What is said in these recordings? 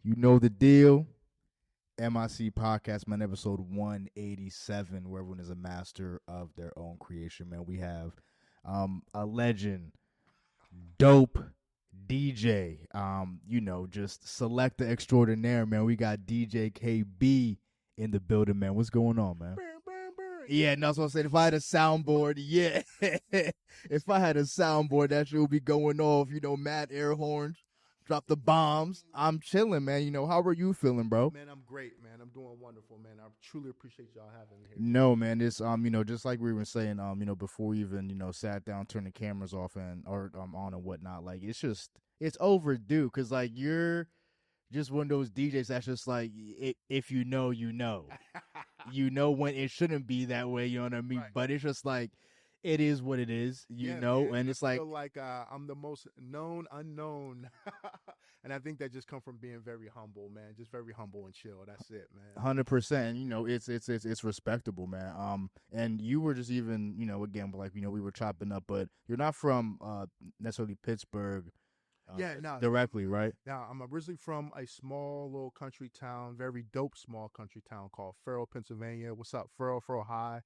You know the deal. MIC Podcast, man, episode 187, where everyone is a master of their own creation, man. We have a legend, dope DJ, just selector extraordinaire, man. We got DJ KB in the building, man. What's going on, man? Yeah, no, that's what I'm saying. If I had a soundboard, yeah. If I had a soundboard, that shit would be going off, mad air horns. Drop the bombs. I'm chilling, man. How are you feeling, bro? Man, I'm great, man. I'm doing wonderful, man. I truly appreciate y'all having me here. No, man. It's just like we were saying, before we even, sat down, turned the cameras off or on and whatnot. Like it's overdue because like you're just one of those DJs that's just like if you know, you know, when it shouldn't be that way. You know what I mean? Right. But it's just like. It is what it is, man. And it's I feel like I'm the most known unknown, and I think that just come from being very humble, man. Just very humble and chill. That's it, man. 100%. It's respectable, man. And you were just even, again, like we were chopping up, but you're not from necessarily Pittsburgh. Directly, right? Now, I'm originally from a small little country town, very dope small country town called Farrell, Pennsylvania. What's up, Farrell? Farrell High.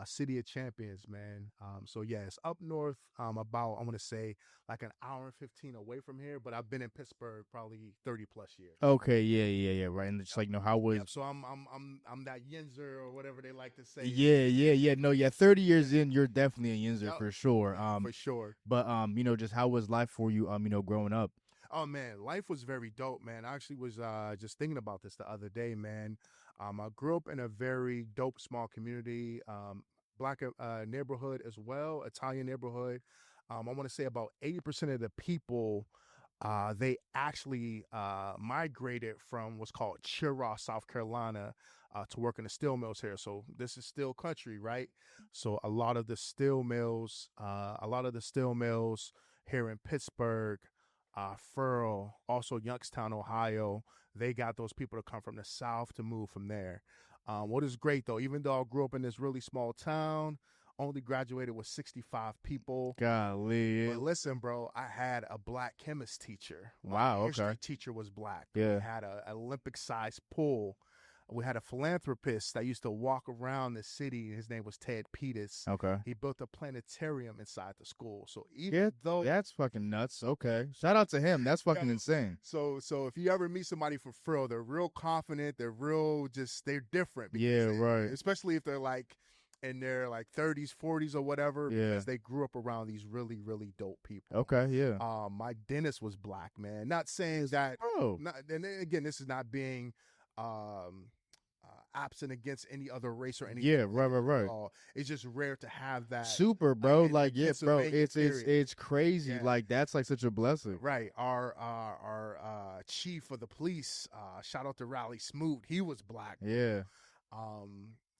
City of Champions, man. So yeah, it's up north, about, I want to say like an hour and 15 away from here, but I've been in Pittsburgh probably 30 plus years. Okay, yeah, right. And it's like, how was? So I'm that Yinzer or whatever they like to say. Yeah. No, 30 years in, you're definitely a Yinzer for sure. For sure. But just how was life for you? Growing up. Oh man, life was very dope, man. I actually was just thinking about this the other day, man. I grew up in a very dope small community, black neighborhood as well, Italian neighborhood. I want to say about 80% of the people, they actually migrated from what's called Chirac, South Carolina, to work in the steel mills here. So this is steel country, right? So a lot of the steel mills here in Pittsburgh, Farrell, also Youngstown, Ohio, they got those people to come from the South to move from there. What is great, though, even though I grew up in this really small town, only graduated with 65 people. Golly. But listen, bro, I had a black chemist teacher. Wow, My history okay. teacher was black. Yeah. We had an Olympic-sized pool. We had a philanthropist that used to walk around the city. His name was Ted Peters. Okay. He built a planetarium inside the school. So even though that's fucking nuts. Okay. Shout out to him. That's fucking insane. So if you ever meet somebody from Frill, they're real confident. They're real they're different. Right. Especially if they're like in their like 30s, 40s or whatever. Yeah. Because they grew up around these really, really dope people. Okay. Yeah. My dentist was black, man. Not saying that. Oh. And again, this is not being absent against any other race or anything. Yeah, right. It's just rare to have that. Super, bro. Like, yeah, bro. It's crazy. Yeah. Like, that's like such a blessing. Right. Our chief of the police, shout out to Raleigh Smoot. He was black. Yeah.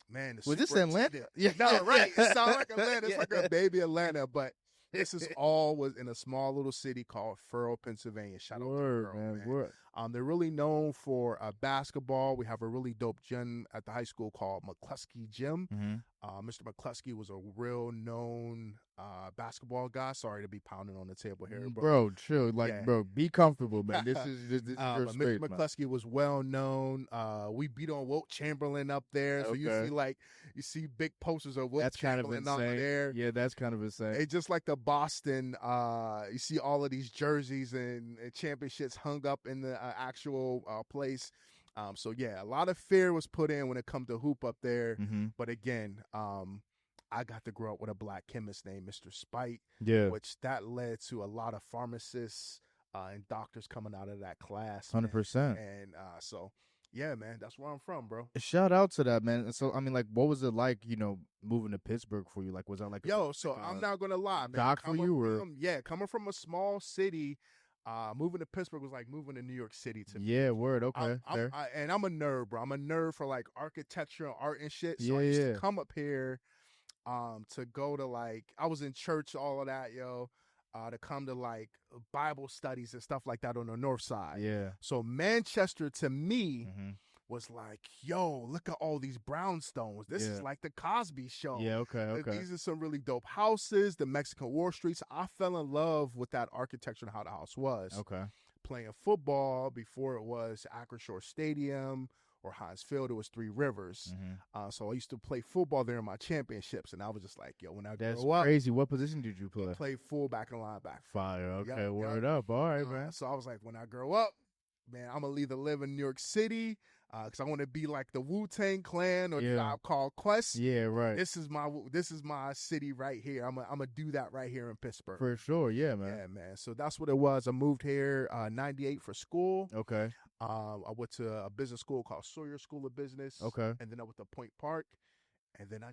Man, was this Atlanta? Yeah, no, right. It sounds like Atlanta. It's like a baby Atlanta, but this is all was in a small little city called Farrell, Pennsylvania. Shout out to Farrell, man. Word. They're really known for basketball. We have a really dope gym at the high school called McCluskey Gym. Mm-hmm. Mr. McCluskey was a real known basketball guy. Sorry to be pounding on the table here, bro. Chill, bro. Be comfortable, man. This is your space, Mr. McCluskey was well known. We beat on Wilt Chamberlain up there, so you see big posters of Wilt Chamberlain up there. Yeah, that's kind of insane. It's just like the Boston. You see all of these jerseys and championships hung up in the actual place. So yeah, a lot of fear was put in when it comes to hoop up there. Mm-hmm. But again, I got to grow up with a black chemist named Mr. Spite. Yeah, which that led to a lot of pharmacists and doctors coming out of that class. 100%. And so yeah, man, that's where I'm from, bro. Shout out to that, man. So I mean, like, what was it like, moving to Pittsburgh for you? Like, was that like I'm not gonna lie, man. Doc for you, or coming from a small city. Moving to Pittsburgh was like moving to New York City to me. Yeah, word. Okay, and I'm a nerd, bro. I'm a nerd for like architecture and art and shit. So yeah, I used to come up here, to go to like I was in church, all of that, to come to like Bible studies and stuff like that on the north side. Yeah. So Manchester to me was like, yo, look at all these brownstones. This is like the Cosby Show. Yeah, okay. These are some really dope houses, the Mexican War Streets. I fell in love with that architecture and how the house was. Okay. playing football before it was Akron Shore Stadium or Heinz Field. It was Three Rivers. So I used to play football there in my championships, and I was just like, yo, when I That's grow up, crazy. What position did you play? play fullback and linebacker. Fire. Okay, Yep, word yep. up. All right, man. So I was like, when I grow up, man, I'm gonna either live in New York City, because I want to be like the Wu-Tang Clan or Tribe Called Quest. Yeah, right. This is my city right here. I'm gonna do that right here in Pittsburgh. For sure, yeah, man. Yeah, man. So that's what it was. I moved here '98 for school. Okay. I went to a business school called Sawyer School of Business. Okay. And then I went to Point Park. And then I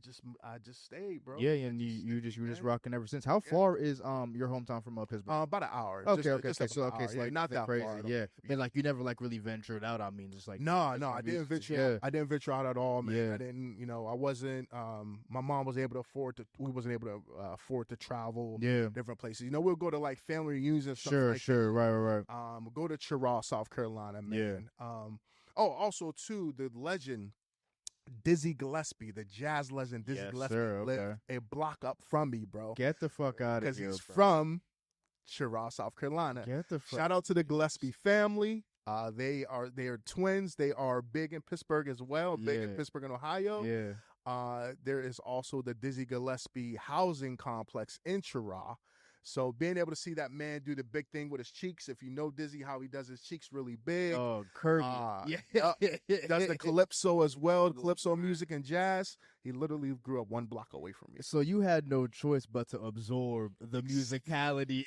just stayed, bro. Yeah, and you were just rocking ever since. How far is your hometown from Pittsburgh? About an hour. Okay. So like not that crazy. far. Yeah, and like you never like really ventured out. I mean, just like no, I didn't venture. Yeah. I didn't venture out at all, man. Yeah. I didn't. I wasn't. My mom was able to afford to. We wasn't able to afford to travel. Yeah. Different places. We'll go to like family reunions and stuff. Sure. Right. Go to Cheraw, South Carolina, man. Yeah. Also too, the legend Dizzy Gillespie, the jazz legend Dizzy Gillespie, lived a block up from me, bro. Get the fuck out of here, because he's bro. from Cheraw, South Carolina. Get the fuck. Shout out to the Gillespie family. They are twins. They are big in Pittsburgh as well. Big in Pittsburgh and Ohio. Yeah. There is also the Dizzy Gillespie housing complex in Cheraw. So being able to see that man do the big thing with his cheeks, if you know Dizzy, how he does his cheeks really big. Oh, curvy. Does the calypso as well, calypso music and jazz. He literally grew up one block away from me. So you had no choice but to absorb the musicality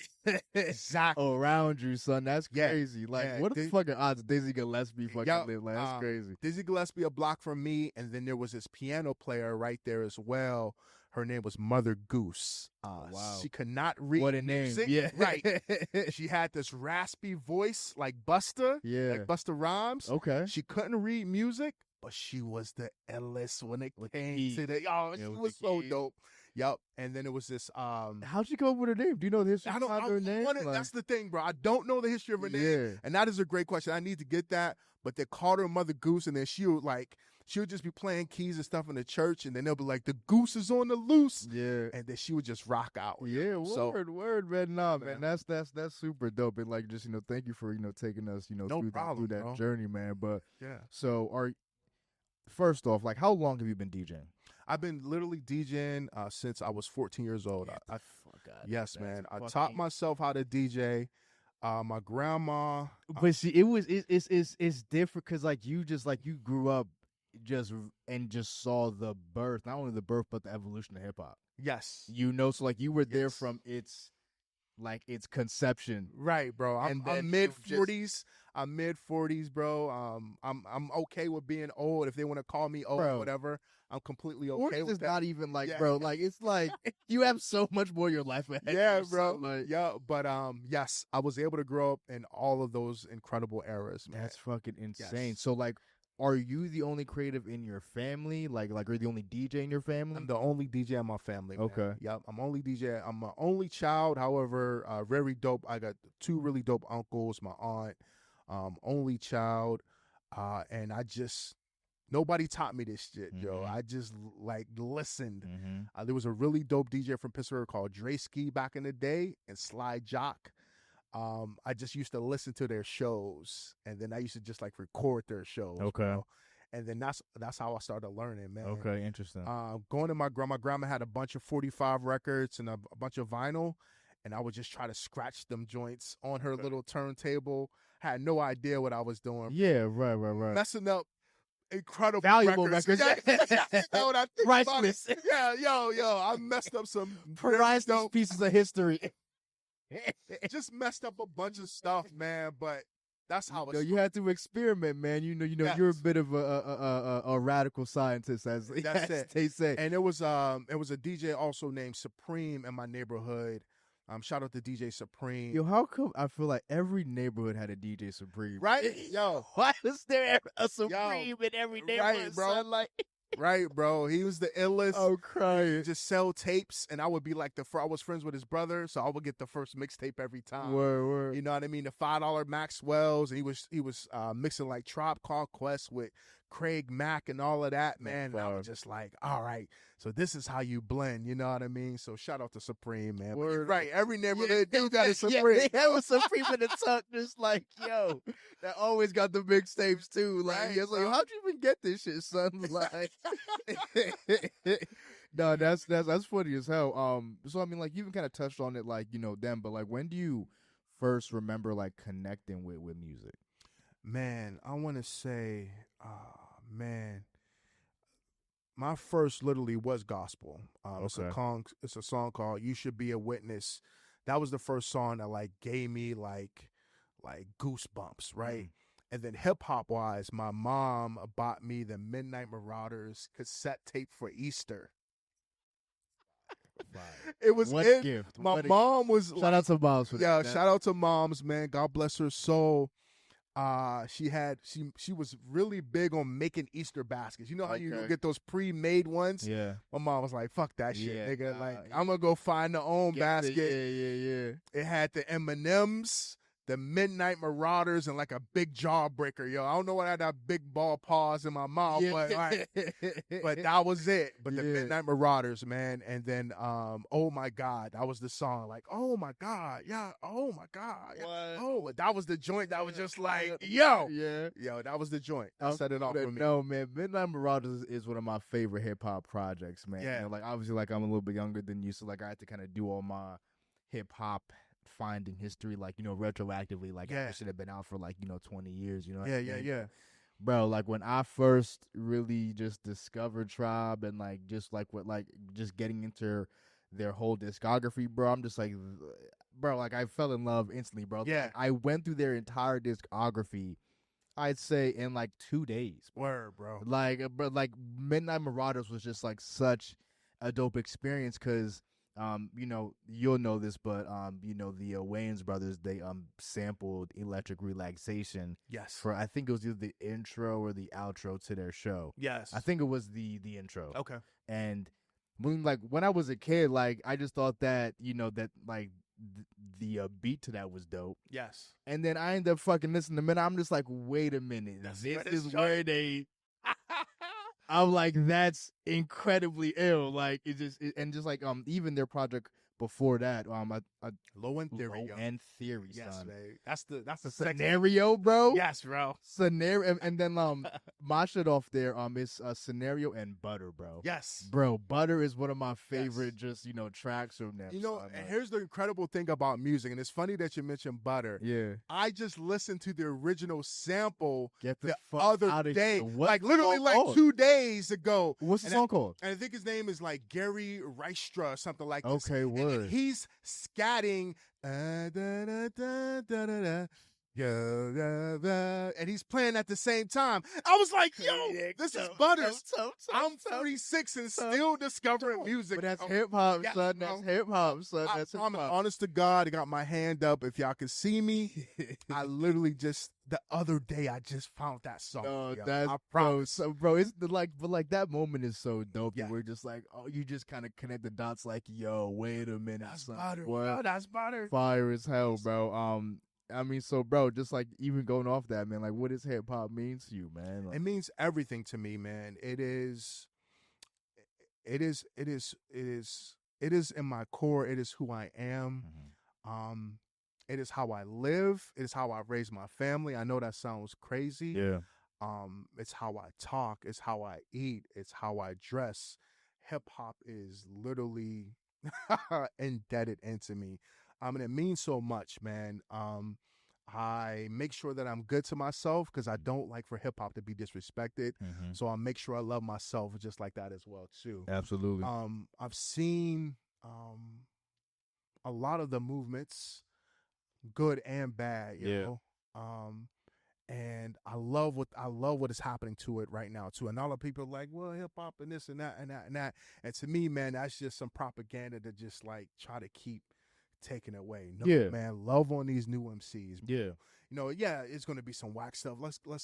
exactly around you, son. That's crazy. Like, what are the fucking odds Dizzy Gillespie fucking live? Like, that's crazy. Dizzy Gillespie a block from me, and then there was this piano player right there as well. Her name was Mother Goose. Wow. She could not read what a name. music. Yeah. Right. She had this raspy voice like Busta. Yeah. Like Busta Rhymes. Okay. She couldn't read music, but she was the illest when it came to the... she was so dope. Yup. And then it was this... How'd you come up with her name? Do you know the history of her name? That's the thing, bro. I don't know the history of her name. Yeah. And that is a great question. I need to get that. But they called her Mother Goose, and then she would just be playing keys and stuff in the church, and then they'll be like, the goose is on the loose. Yeah. And then she would just rock out. Yeah, word, man. Nah, man. That's super dope. And like, just, thank you for, taking us, through that journey, man. But so first off, like, how long have you been DJing? I've been literally DJing since I was 14 years old. Yes, man. I taught myself how to DJ. My grandma. But see, it's different because like you grew up just saw the birth, not only the birth but the evolution of hip hop. Yes. So like you were there from its conception. Right, bro. I'm mid-40s. I'm mid-40s, bro. I'm okay with being old. If they want to call me old or whatever, I'm completely okay with that. Not even like, bro, like it's like you have so much more of your life ahead. Yeah, bro. But yes, I was able to grow up in all of those incredible eras, man. That's fucking insane. Yes. So like, are you the only creative in your family? Like are you the only DJ in your family? I'm the only DJ in my family, man. Okay. Yep, I'm only DJ. I'm my only child, however, very dope. I got two really dope uncles, my aunt, only child, and nobody taught me this shit, Joe. I just listened. There was a really dope DJ from Pittsburgh called Dreski back in the day, and Sly Jock. I just used to listen to their shows, and then I used to just record their shows. Okay. Bro. And then that's how I started learning, man. Okay, interesting. Going to my grandma had a bunch of 45 records and a bunch of vinyl, and I would just try to scratch them joints on her little turntable. Had no idea what I was doing. Yeah, right. Messing up incredible valuable records. Priceless. Yeah, yo, I messed up some priceless pieces of history. Just messed up a bunch of stuff, man. But that's how you had to experiment, man. Yes. You're a bit of a radical scientist, as they say. And it was a DJ also named Supreme in my neighborhood. Shout out to DJ Supreme. Yo, how come I feel like every neighborhood had a DJ Supreme? Right? Yo. Why was there a Supreme in every neighborhood, right, bro? Son? Like, right, bro. He was the illest. I'm crying. Just sell tapes, and I would be like I was friends with his brother, so I would get the first mixtape every time. Word. You know what I mean? The $5 Maxwell's, and he was mixing Tribe Called Quest with Craig Mack and all of that, man. And I Wow. was just like, all right, so this is how you blend, you know what I mean? So shout out to Supreme, man. But you're Word. right, every neighborhood dude got a Yeah, Supreme. they have a Supreme in the tuck, just like, yo, that always got the mixtapes too. Like, Right, it's like, bro. how'd you even get this shit, son? Like, no, that's funny as hell. So I mean, like, you even kind of touched on it, like, you know, then, but like, when do you first remember like connecting with music? Man, I want to say, man, my first literally was gospel. Okay. It's a song called "You Should Be a Witness." That was the first song that like gave me like goosebumps, right? And then hip hop wise, my mom bought me the Midnight Marauders cassette tape for Easter. It was What in gift? my What a- mom was Shout like, out to Miles for yeah, that. shout out to moms, man. God bless her soul. She was really big on making Easter baskets. You know how you Okay. get those pre-made ones? Yeah. My mom was like, "Fuck that shit, Yeah, nigga! nah, Like, I'm gonna go find the own Get basket." the- yeah. It had the M&Ms, the Midnight Marauders, and like a big jawbreaker, yo. I don't know what I had that big ball paws in my mouth, but like, but that was it. But the Yeah. Midnight Marauders, man, and then oh my God, that was the song. Like, oh my God, yeah, oh my God, yeah. What? Oh, that was the joint. That was just like, yo, Yeah. that was the joint. That set it off for me. No, man, Midnight Marauders is one of my favorite hip hop projects, man. Yeah. You know, like, obviously, like, I'm a little bit younger than you, so like I had to kind of do all my hip hop finding history, like, you know, retroactively. Like, Yeah. I should have been out for like, you know, 20 years. You know? Yeah. Bro, like when I first really just discovered Tribe and like just like what like just getting into their whole discography, bro, I'm just like, bro, like I fell in love instantly, bro. Yeah. Like, I went through their entire discography, I'd say in like 2 days. Word, bro. Like, bro, like Midnight Marauders was just like such a dope experience because, you know, you'll know this, but you know, the Wayans brothers, they sampled Electric Relaxation Yes. for, I think it was either the intro or the outro to their show. Yes. I think it was the intro. Okay. And when I was a kid, like I just thought that, you know, that like the beat to that was dope. Yes. And then I ended up fucking listening to Midnight. I'm just like, wait a minute, That's this what is it's where they. I'm like, that's incredibly ill. Like it just and just like even their project before that, Low End Theory. Low yo. End Theory, Yes, son. man. That's the second. Scenario, bro. Yes, bro. Scenario, and then my shit off there is Scenario and Butter, bro. Yes. Bro, Butter is one of my favorite, just, you know, tracks from them. You know, son. and Like, here's the incredible thing about music, and it's funny that you mentioned Butter. yeah, I just listened to the original sample get the fuck other outta day, here. What like literally song like called? 2 days ago. What's the And song called? And I think his name is like Gary Rystra or something like this. Okay, And word. he's scatting, da, da, da, da, da, da, and he's playing at the same time. I was like, yo, this is Butters. I'm 46 and still discovering music. But that's Oh, hip hop, yeah, son. That's hip hop, son. That's hip I'm hop. honest to God, I got my hand up. If y'all can see me, I literally just the other day I just found that song. No, yo. that's I bro. promise. So, bro, it's like, but like that moment is so dope. Yeah. We're just like, oh, you just kind of connect the dots. Like, yo, wait a minute, That's son. Butter. What? Yo, that's Butter. Fire as hell, bro. I mean, so bro, just like even going off that, man, like what does hip hop mean to you, man? Like, It means everything to me, man. It is in my core. It is who I am. It is how I live. It is how I raise my family. I know that sounds crazy. yeah, It's how I talk. It's how I eat. It's how I dress. Hip hop is literally indebted into me. And it means so much, man. I make sure that I'm good to myself because I don't like for hip hop to be disrespected. So I make sure I love myself just like that as well too. absolutely. I've seen a lot of the movements, good and bad, you know. And I love what is happening to it right now too. And all the people are like, well, hip hop and this and that and that and that. And to me, man, that's just some propaganda to just like try to keep taking away. No, Yeah. man, love on these new MCs. Yeah. You know, yeah, it's gonna be some whack stuff. Let's But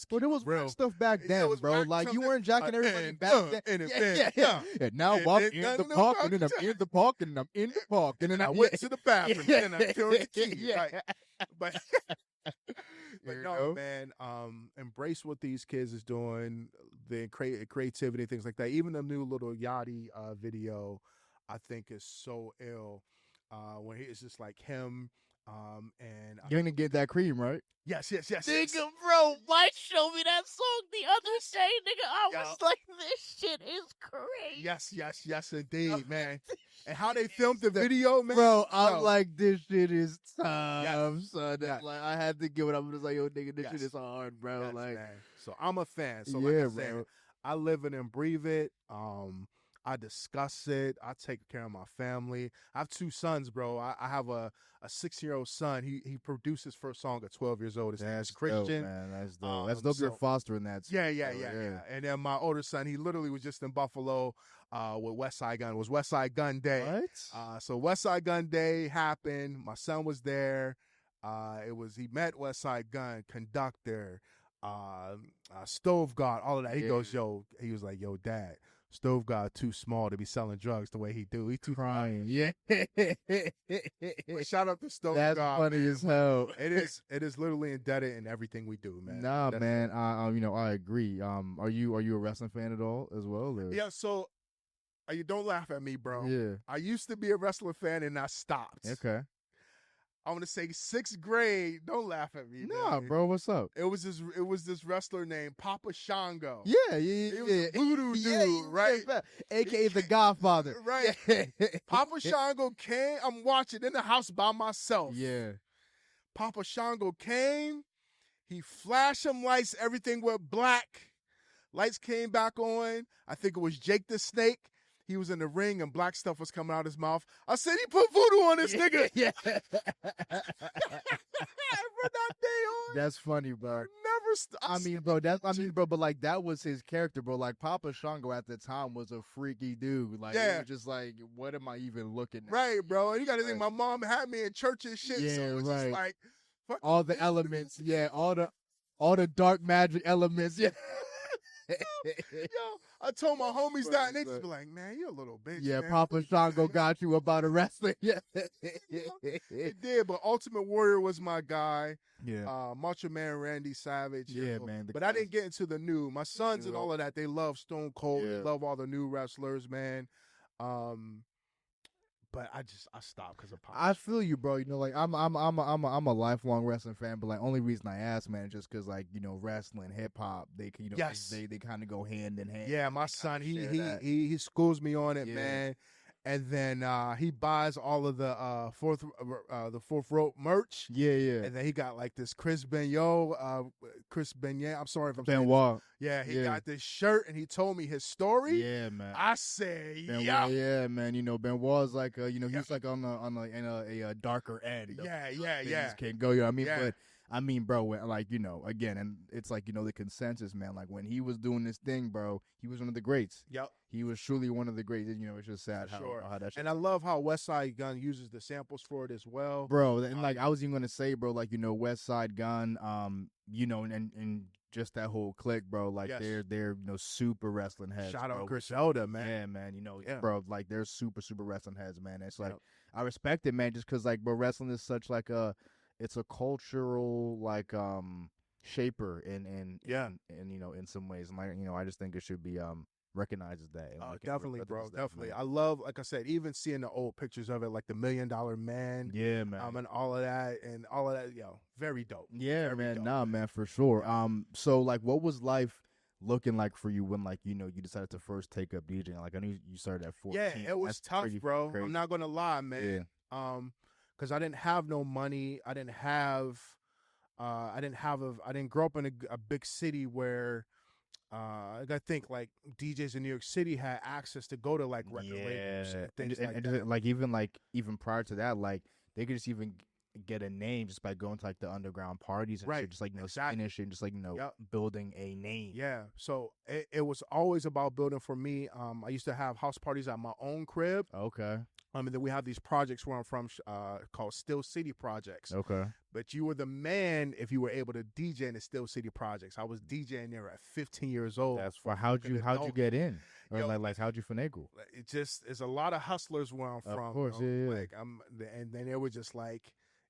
keep there was real. whack stuff back Yeah, then, it was bro. whack Like stuff you that- weren't jacking everybody and, back then. yeah. And now And- I'm and- in and the the park, park- and then I'm in the park, and I'm in the park, and then I went to the bathroom and I turned the key. Yeah. Right? But But You no, know? man, embrace what these kids is doing, the creativity, things like that. Even the new little Yachty video, I think is so ill. When it's just like him, and You're gonna get that cream, right? yes. Nigga, bro, Mike showed me that song the other day, nigga. I was Yeah. like, this shit is crazy. Yes, indeed, man. And how they filmed the video, man. Bro, I'm Yo, like, this shit is tough, son. Yes. Like, I had to give it up. I'm just like, yo, nigga, this Yes. shit is hard, bro. yes, like, man. So I'm a fan. So yeah, like I said, bro. I live it and breathe it. I discuss it. I take care of my family. I have 2 sons, bro. I have a 6-year-old son. He produced his first song at 12 years old. His name is Christian. Dope, man. That's dope. That's dope. You're So- fostering that. Yeah. And then my older son, he literally was just in Buffalo with West Side Gun. It was West Side Gun Day. What? So West Side Gun Day happened. My son was there. He met West Side Gun, conductor, Stove God, all of that. He goes, he was like, yo, Dad, Stove God too small to be selling drugs the way he do. He too Crying. Yeah. But shout out to Stove That's God. funny man. as hell. It is literally indebted in everything we do, man. Nah, That's man. I agree. Are you a wrestling fan at all as well? Or? Yeah, so you don't laugh at me, bro. Yeah. I used to be a wrestling fan and I stopped. Okay. I want to say 6th grade. Don't laugh at me. Nah, man. bro. What's up? It was this wrestler named Papa Shango. Yeah. He was a voodoo dude, Yeah, right? AKA the Godfather. Right. Papa Shango came. I'm watching in the house by myself. Yeah. Papa Shango came. He flashed some lights. Everything went black. Lights came back on. I think it was Jake the Snake. He was in the ring and black stuff was coming out his mouth. I said, he put voodoo on this nigga. Yeah. From that day on, That's funny, bro. never But like that was his character, bro. Like Papa Shango at the time was a freaky dude. Like, Yeah. it was just like, what am I even looking at? Right, bro. And you got to think, my mom had me in church and shit. Yeah, so it was just right. like, fuck All the elements, yeah, all the dark magic elements, yeah. Yo, I told my homies that, and they just be like, man, you a little bitch. Yeah, man. Papa Shango got you about a wrestling. Yeah. It did, but Ultimate Warrior was my guy. Yeah. Macho Man Randy Savage. Yeah, man, the But I didn't get into the new. My sons and all of that, they love Stone Cold. They Yeah. love all the new wrestlers, man. But I stopped because of Papa. I feel you, bro. You know, like I'm a lifelong wrestling fan, but like only reason I ask, man, is just because like wrestling, hip hop, they can Yes. they kind of go hand in hand. Yeah, my son, share that. he schools me on it, Yeah. man. And then he buys all of the fourth rope merch. Yeah. And then he got like this Chris Beignet. I'm sorry if I'm saying this. Benoit. Yeah, he Yeah. got this shirt and he told me his story. Yeah, man. I said, Benoit, yeah. yeah, man. Benoit's like he's like on a darker end. Yeah. Things can't go. You know what I mean? Yeah. But I mean, bro, when, like again, and it's like the consensus, man. Like when he was doing this thing, bro, he was one of the greats. Yep. He was truly one of the greats. It's just sad Sure. how that shit. And I love how West Side Gun uses the samples for it as well. Bro, and like I was even gonna say, bro, like West Side Gun, and just that whole clique, bro, like Yes. they're super wrestling heads. Shout bro. out Griselda, man. Yeah, man, Yeah. bro, like they're super wrestling heads, man. It's like Yep. I respect it, man, just because like, bro, wrestling is such like it's a cultural like shaper in in some ways, and like I just think it should be recognized as that. And, like, Definitely, recognized bro. as that, Definitely. man. I love, like I said, even seeing the old pictures of it, like the $1 Million Man. Yeah, man. And all of that, very dope. Yeah, Very man. dope, Nah, man, for sure. So like, what was life looking like for you when like you decided to first take up DJing? Like I knew you started at 14. Yeah, it was That's tough, pretty bro. crazy. I'm not gonna lie, man. Because I didn't have no money. I didn't grow up in a big city where I think like DJs in New York City had access to go to like record labels and things like that. Like even prior to that, like they could just even get a name just by going to like the underground parties and Right, shit, just like exactly. finish and just like Yep. building a name. Yeah, so it was always about building for me. I used to have house parties at my own crib. Okay. Then we have these projects where I'm from called Still City Projects. Okay. But you were the man if you were able to DJ in the Still City Projects. I was DJing there at 15 years old. That's why. How'd you get in? Or Yo, like how'd you finagle? It just it's a lot of hustlers where I'm from. Of course, you know? yeah. Like and then they were just like,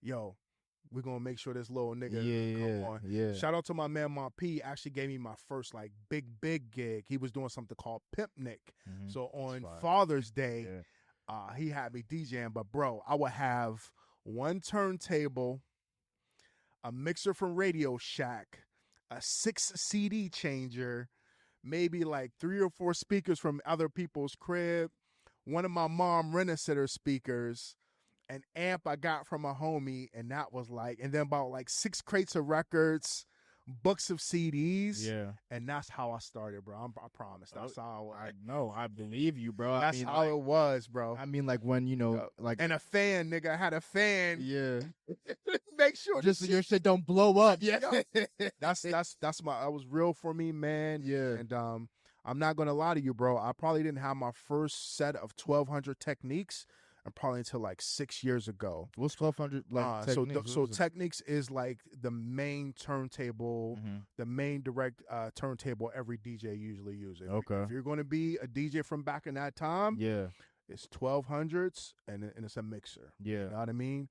yo, we're gonna make sure this little nigga come on. Yeah. Shout out to my man Mon P. Actually gave me my first like big gig. He was doing something called Pimp Nick. Mhm. So on That's fire. Father's Day, Yeah. he had me DJing. But bro, I would have one turntable, a mixer from Radio Shack, a 6 CD changer, maybe like 3 or 4 speakers from other people's crib, one of my mom rent-a-sitter speakers, an amp I got from a homie, and that was like, and then about like 6 crates of records, books of CDs, and that's how I started, bro. I promise. That's how I know. I believe you, bro. That's how it was, bro. I mean, like when like and a fan, nigga. I had a fan. Yeah. Make sure just so your shit don't blow up. Yeah. That was real for me, man. Yeah. And I'm not gonna lie to you, bro. I probably didn't have my first set of 1200 techniques and probably until like 6 years ago. What's 1200 like techniques? So techniques is like the main turntable, the main direct turntable every DJ usually uses. Okay. If you're going to be a DJ from back in that time, it's 1200s and it's a mixer. Yeah. You know what I mean?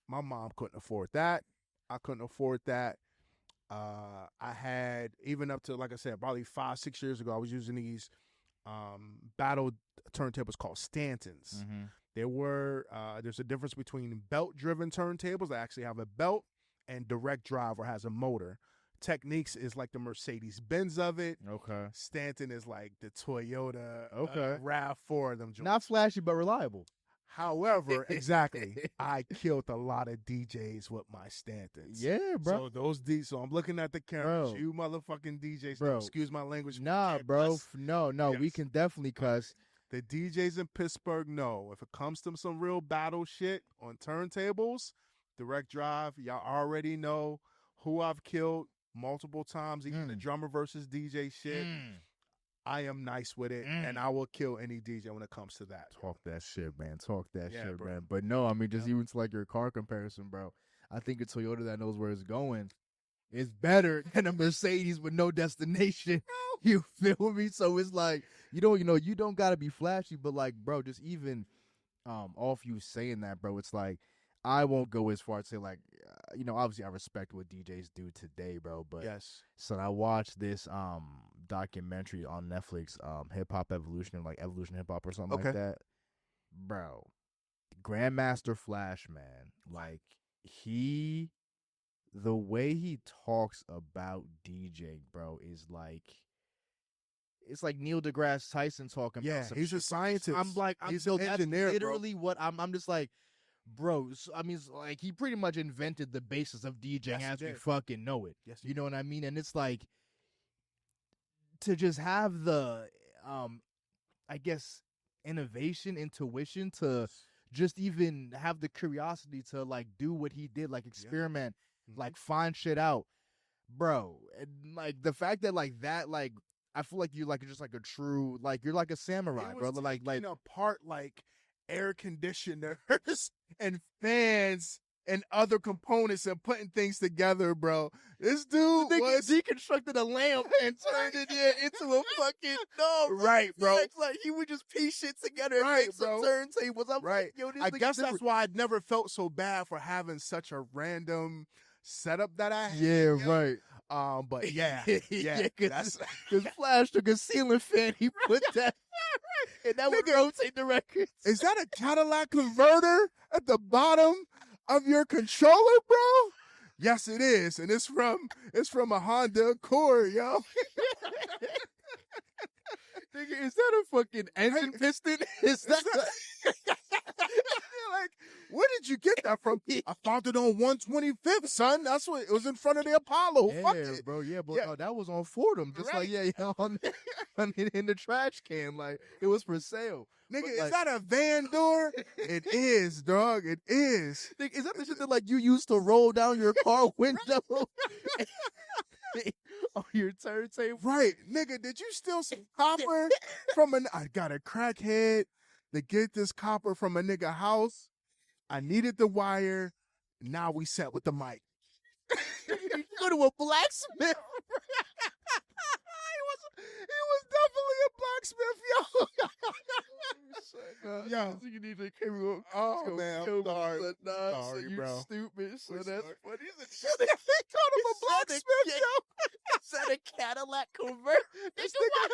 My mom couldn't afford that. I couldn't afford that. I had, even up to, like I said, probably 5-6 years ago, I was using these battle turntables called Stantons. There's a difference between belt-driven turntables that actually have a belt and direct drive or has a motor. Techniques is like the Mercedes-Benz of it. Okay. Stanton is like the Toyota RAV4 of them joints. Not flashy, but reliable. However, exactly, I killed a lot of DJs with my Stantons. Yeah, bro. So I'm looking at the cameras. You motherfucking DJs, bro. Excuse my language. Nah, bro. No, yes. We can definitely cuss. The DJs in Pittsburgh know if it comes to some real battle shit on turntables, direct drive, y'all already know who I've killed multiple times, even the drummer versus DJ shit. I am nice with it, and I will kill any DJ when it comes to that. Talk that shit, man. Talk that shit, bro. Man. But no, I mean, just even to like your car comparison, bro. I think a Toyota that knows where it's going is better than a Mercedes with no destination. You feel me? So it's like, you don't gotta be flashy, but like, bro, just even off you saying that, bro, it's like, I won't go as far as say like, obviously I respect what DJs do today, bro. But so I watched this documentary on Netflix, Hip Hop Evolution, like Evolution Hip Hop or something like that. Bro, Grandmaster Flash, man, like the way he talks about DJing, bro, is like, it's like Neil deGrasse Tyson talking about some he's shit. a scientist. I'm like, he's an engineer, that's literally what I'm just like, bro. So, I mean, it's like he pretty much invented the basis of DJing as we fucking know it. You know what I mean? And it's like, to just have the, I guess, intuition to just even have the curiosity to like do what he did, like experiment, like find shit out, bro. And like the fact that like that, like, I feel like you're like just like a true, like you're like a samurai, bro. Like apart like air conditioners and fans and other components and putting things together, bro. This dude deconstructed a lamp and turned it into a fucking right, bro. Like he would just piece shit together and make some turntables. I'm like, yo, this I guess different. That's why I never felt so bad for having such a random setup that I had. Yeah, right. But because Flash took a ceiling fan, he put that, and that would rotate the records. Is that a Cadillac converter at the bottom of your controller, bro? Yes, it is, and it's from a Honda Accord, yo. Nigga, is that a fucking engine piston? Is that like, where did you get that from? I found it on 125th, son. That's what it was in front of the Apollo. Yeah, fuck it, bro. Yeah, but that was on Fordham, just like in the trash can, like it was for sale. Nigga, but, is like, that a van door? It is, dog. It is. Nigga, is that the shit that like you used to roll down your car window? On your turntable? Right. Nigga, did you steal some copper from I got a crackhead to get this copper from a nigga house. I needed the wire. Now we set with the mic. You go to a blacksmith. He was definitely a blacksmith, yo. Yo. You need to carry on. Oh, man, I'm sorry. Son, nah, Sorry, son, you bro. stupid. So We're that's sorry. funny. He called him a blacksmith, yo. Is that a Cadillac convert? This Nigga, what?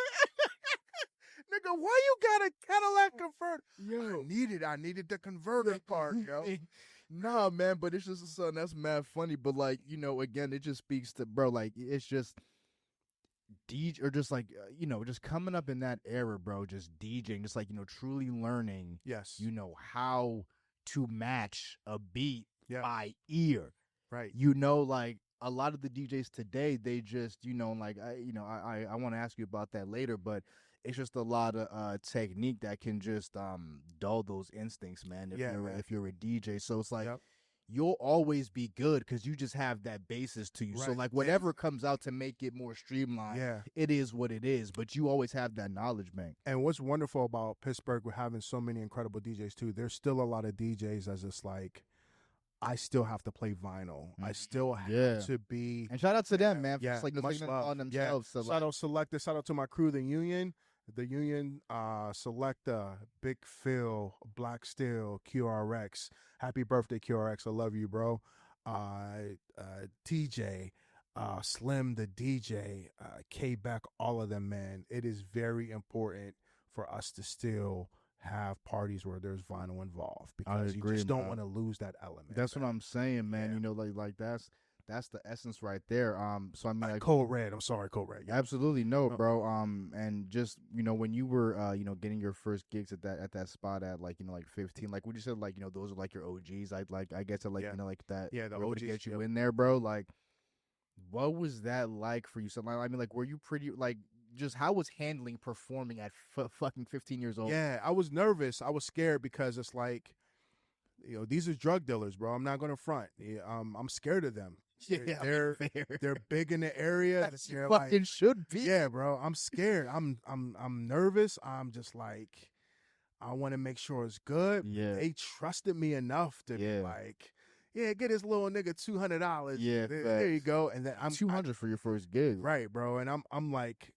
nigga, why you got a Cadillac convert? Yo. I needed the converter part, yo. Nah, man, but it's just son. That's mad funny. But like, you know, again, it just speaks to bro. Like, it's just DJ or just like just coming up in that era, bro. Just DJing, just like truly learning. Yes. How to match a beat by ear. Right. Like a lot of the DJs today, they just like I want to ask you about that later, but it's just a lot of technique that can just dull those instincts, man. If you're a DJ, so it's like you'll always be good because you just have that basis to you. Right. So like whatever comes out to make it more streamlined, it is what it is. But you always have that knowledge bank. And what's wonderful about Pittsburgh, we're having so many incredible DJs too. There's still a lot of DJs that's just like, I still have to play vinyl. I still have to be. And shout out to them, man. Yeah, much love on themselves. So shout out Selecta. Shout out to my crew, the Union. The Union, Selecta, Big Phil, Black Steel, QRX. Happy birthday, QRX. I love you, bro. TJ, Slim the DJ, K-Beck, all of them, man. It is very important for us to still have parties where there's vinyl involved because you just don't want to lose that element. That's what I'm saying, man. Like that's the essence right there. So I mean, like Code Red. I'm sorry, Code Red. Yeah. Absolutely no, bro. And just when you were getting your first gigs at that spot at like 15, like would you say like those are like your OGs? I guess like like that. Yeah, the OGs OGs get you in there, bro. Like, what was that like for you? So I mean, like, were you pretty like? Just how was handling performing at fucking 15 years old? Yeah, I was nervous. I was scared because it's like, these are drug dealers, bro. I'm not going to front. I'm scared of them. Yeah, they're big in the area. You fucking should be. Yeah, bro. I'm scared. I'm nervous. I'm just like, I want to make sure it's good. Yeah. They trusted me enough to be like, yeah, get this little nigga $200. Yeah, there you go. And then I'm $200 for your first gig, right, bro? And I'm like.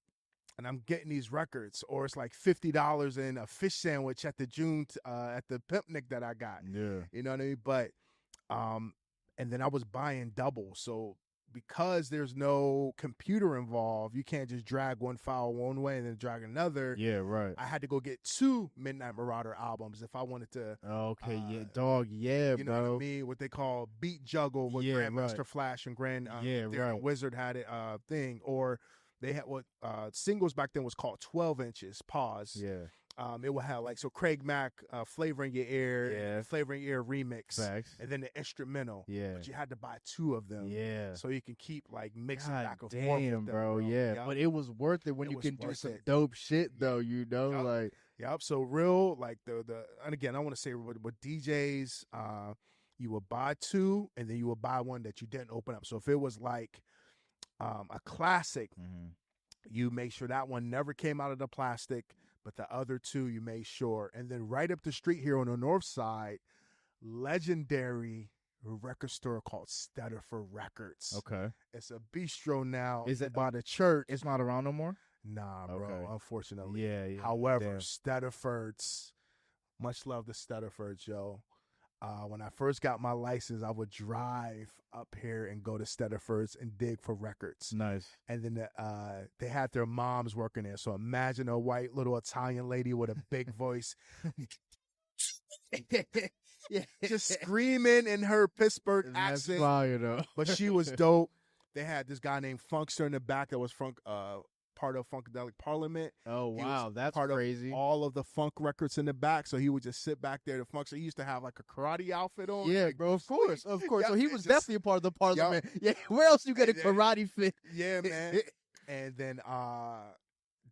And I'm getting these records, or it's like $50 in a fish sandwich at the Pimpnik that I got. Yeah, you know what I mean. But, and then I was buying double, so because there's no computer involved, you can't just drag one file one way and then drag another. Yeah, right. I had to go get 2 Midnight Marauder albums if I wanted to. Okay, yeah, dog, yeah, you know what I mean? What they call beat juggle with Grandmaster Flash and Grand Wizard had it thing, or. They had what singles back then was called 12 inches. Pause. Yeah. It would have like Craig Mack, Flavor in Your Ear, Flavor in Your Ear remix, Facts. and then the instrumental. Yeah. But you had to buy 2 of them. Yeah. So you can keep like mixing God back and damn, forth with them, bro. Yeah. Yep. But it was worth it when you can do some dope shit though. Like. Yep. So real like the and again I want to say with DJs, you would buy 2 and then you would buy one that you didn't open up. So if it was like. A classic, you make sure that one never came out of the plastic, but the other 2 you made sure. And then right up the street here on the north side, legendary record store called Stediford Records. Okay. It's a bistro now. Is it by the church? It's not around no more? Nah, bro, unfortunately. Yeah. However, Stediford's, much love to Stediford's, yo. When I first got my license, I would drive up here and go to Stediford's and dig for records. Nice. And then they had their moms working there. So imagine a white little Italian lady with a big voice. Just screaming in her Pittsburgh accent. Fire, though. But she was dope. They had this guy named Funkster in the back that was part of Funkadelic Parliament. Oh, wow. That's part crazy. Of all of the funk records in the back. So he would just sit back there to funk. So he used to have like a karate outfit on. Yeah, like, bro. Of course. Yep, So he was just, definitely a part of the Parliament. Yeah. Where else you get a karate fit? Yeah, man. And then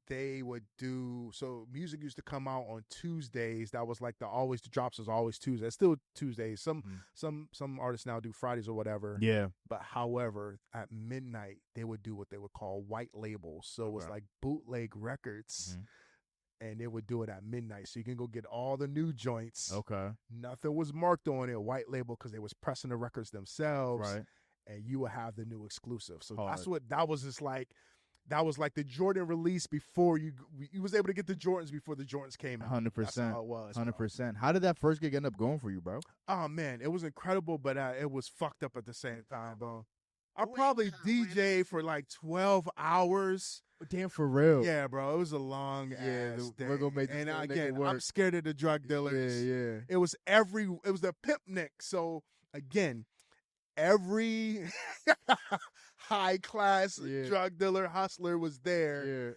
they would do, so music used to come out on Tuesdays. That was like the drops was always Tuesday. It's still Tuesdays. Some artists now do Fridays or whatever. Yeah. But however, at midnight they would do what they would call white labels. So it was like bootleg records. And they would do it at midnight. So you can go get all the new joints. Okay. Nothing was marked on it, white label, because they was pressing the records themselves. Right. And you would have the new exclusive. So Hard. that was just like, that was like the Jordan release before you was able to get the Jordans before the Jordans came out. 100%. That's how it was. 100%. How did that first gig end up going for you, bro? Oh man, it was incredible, but it was fucked up at the same time, bro. I probably DJed for like 12 hours. Damn, for real. Yeah, bro, it was a long ass day. We're gonna make this and little nigga again, work. I'm scared of the drug dealers. Yeah. It was the pimp nick. So again, every high class drug dealer hustler was there.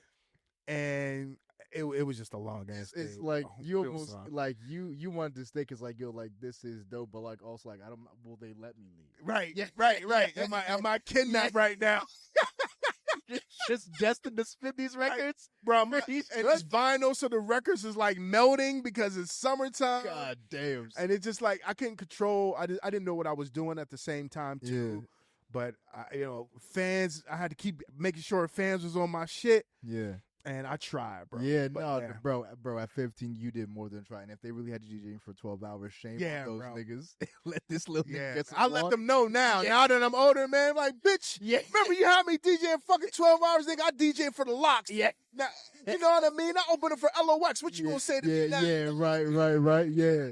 Yeah. And it was just a long ass day. It's like you almost long. like you wanted to stay because like, yo, like this is dope, but like also like will they let me leave? Right. Yeah. Right. Am I kidnapped right now? Just destined to spin these records, bro. And it's vinyl, so the records is like melting because it's summertime. God damn. And it's just like I couldn't control. I didn't know what I was doing at the same time too. Yeah. But fans, I had to keep making sure fans was on my shit. Yeah. And I tried, bro. Yeah, bro. At 15, you did more than try. And if they really had you DJing for 12 hours, shame on those niggas. Let this little nigga get some I let them know now. Yeah. Now that I'm older, man, like, bitch, remember you had me DJing fucking 12 hours, nigga? I DJ for the locks. Yeah. Now, you know what I mean? I open it for LOX. What you gonna say to me now? Yeah, right. Yeah.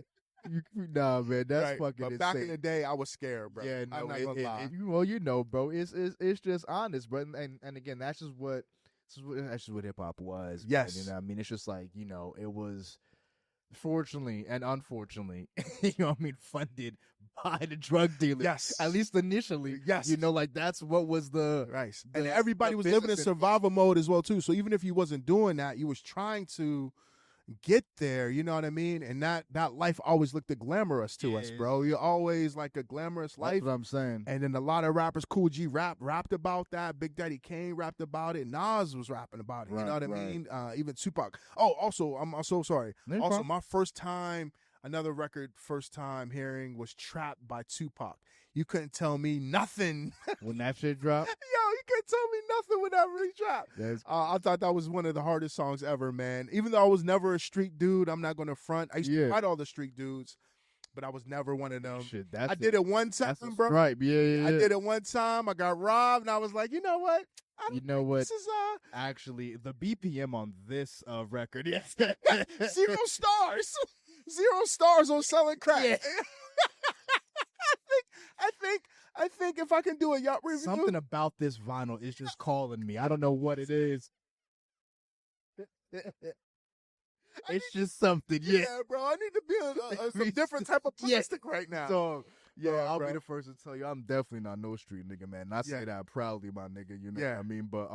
Nah, man, that's fucking but insane. Back in the day, I was scared, bro. Yeah, no, I'm not gonna lie. Well, you know, bro, it's just honest, bro. And again, that's just what hip hop was. Yes. Man. You know, I mean, it's just like, it was fortunately and unfortunately, you know what I mean, funded by the drug dealers. Yes. At least initially. Yes. Like that's what was the and everybody was living in survival mode as well too. So even if you wasn't doing that, you was trying to get there, you know what I mean? And that life always looked glamorous to us, bro. You're always like a glamorous life. That's what I'm saying. And then a lot of rappers, Cool G rapped about that. Big Daddy Kane rapped about it. Nas was rapping about it. You know what I mean? Even Tupac. Oh, also, I'm so sorry. No also, problem. my first time hearing was Trapped by Tupac. You couldn't tell me nothing. When that shit dropped? Yo, you couldn't tell me nothing when that really dropped. I thought that was one of the hardest songs ever, man. Even though I was never a street dude, I'm not going to front. I used to fight all the street dudes, but I was never one of them. Shit, I did it one time, bro. Right, yeah. I did it one time. I got robbed, and I was like, you know what? This is actually the BPM on this record. Yes, 0 stars. 0 stars on selling crack. Yeah. I think if I can do a yacht review, something about this vinyl is just calling me. I don't know what it is. It's just something. Yeah, bro. I need to be on some different type of plastic right now. So I'll be the first to tell you, I'm definitely not no street nigga, man. And I say that proudly, my nigga. You know what I mean? But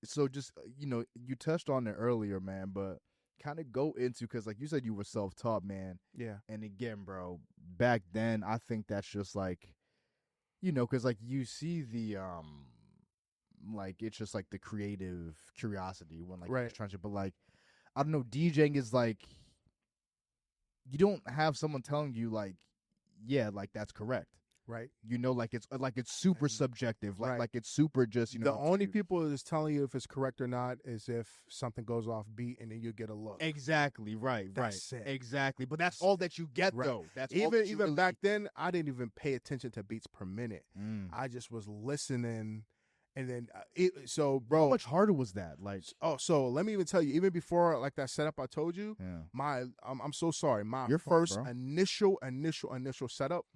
so just you touched on it earlier, man. But kind of go into, because like you said, you were self-taught, man. Yeah. And again, bro, back then, I think that's just like, because like you see the like it's just like the creative curiosity when like you're trying to, but like I don't know, DJing is like you don't have someone telling you like, yeah, like that's correct. Right. Like it's super subjective. Like it's super just, the only people that's telling you if it's correct or not is if something goes off beat and then you get a look. Exactly. Right. That's it. Exactly. But that's all that you get though. That's even back then, I didn't even pay attention to beats per minute. I just was listening. And then, bro, how much harder was that? Like, so let me even tell you, even before like that setup I told you, I'm so sorry. My first initial setup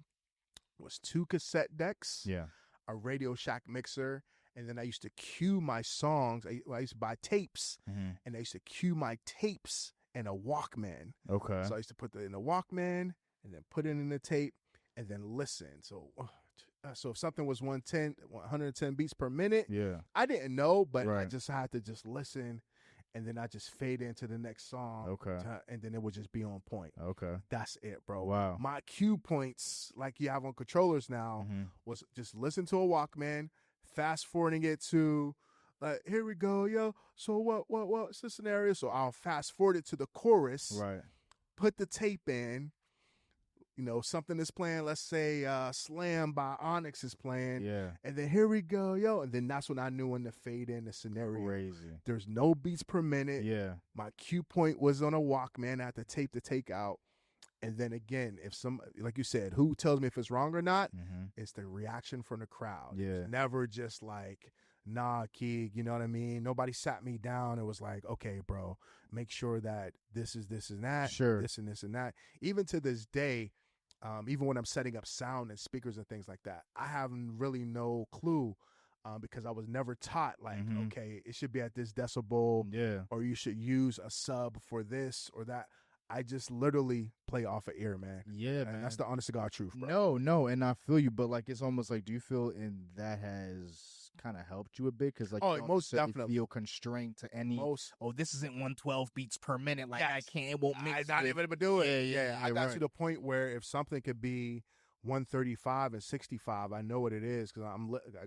was 2 cassette decks, a Radio Shack mixer, and then I used to cue my songs. I used to buy tapes, and I used to cue my tapes in a Walkman. Okay. So I used to put that in a Walkman, and then put it in the tape, and then listen. So if something was 110 beats per minute, I didn't know, but I just had to just listen. And then I just fade into the next song. Okay. And then it would just be on point. Okay. That's it, bro. Wow. My cue points, like you have on controllers now, was just listen to a Walkman, fast forwarding it to, like, here we go, yo. So what's the scenario? So I'll fast forward it to the chorus. Right. Put the tape in. Something is playing, let's say Slam by Onyx is playing. Yeah. And then here we go, yo. And then that's when I knew when to fade in the scenario. Crazy. There's no beats per minute. Yeah. My cue point was on a Walkman. I had to tape to take out. And then again, if like you said, who tells me if it's wrong or not, it's the reaction from the crowd. Yeah. It's never just like nah, Keeg, you know what I mean? Nobody sat me down and was like, okay, bro, make sure that this is this and that, Sure. this and this and that. Even to this day, even when I'm setting up sound and speakers and things like that, I have really no clue because I was never taught like, okay, it should be at this decibel, or you should use a sub for this or that. I just literally play off of ear, man. Yeah, And man. that's the honest to God truth, bro. No, and I feel you, but like it's almost like, do you feel that has kind of helped you a bit? Because like, Oh, you don't most necessarily definitely. feel constrained to any. This isn't 112 beats per minute. Like I Yes. can't. It won't mix. I'm not even able to do it. Yeah, I got right. to the point where if something could be 135 and 65, I know what it is because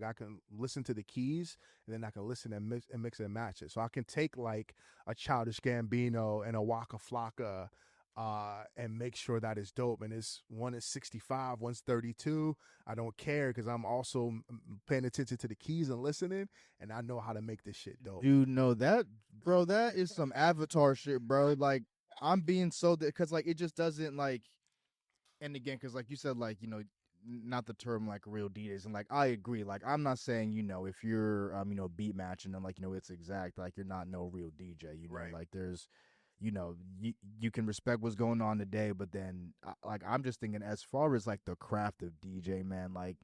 I can listen to the keys and then I can listen and mix and match it. So I can take like a Childish Gambino and a Waka Flocka and make sure that it's dope. And one is 65, one's 32. I don't care because I'm also paying attention to the keys and listening, and I know how to make this shit dope. Dude, no, that bro, that is some Avatar shit, bro. Like I'm being so because like it just doesn't like. And again, because like you said, like not the term like real DJs, and like I agree. Like I'm not saying if you're beat matching and like it's exact, like you're not no real DJ. Right. Like there's. You can respect what's going on today, but then like I'm just thinking as far as like the craft of DJ, man, like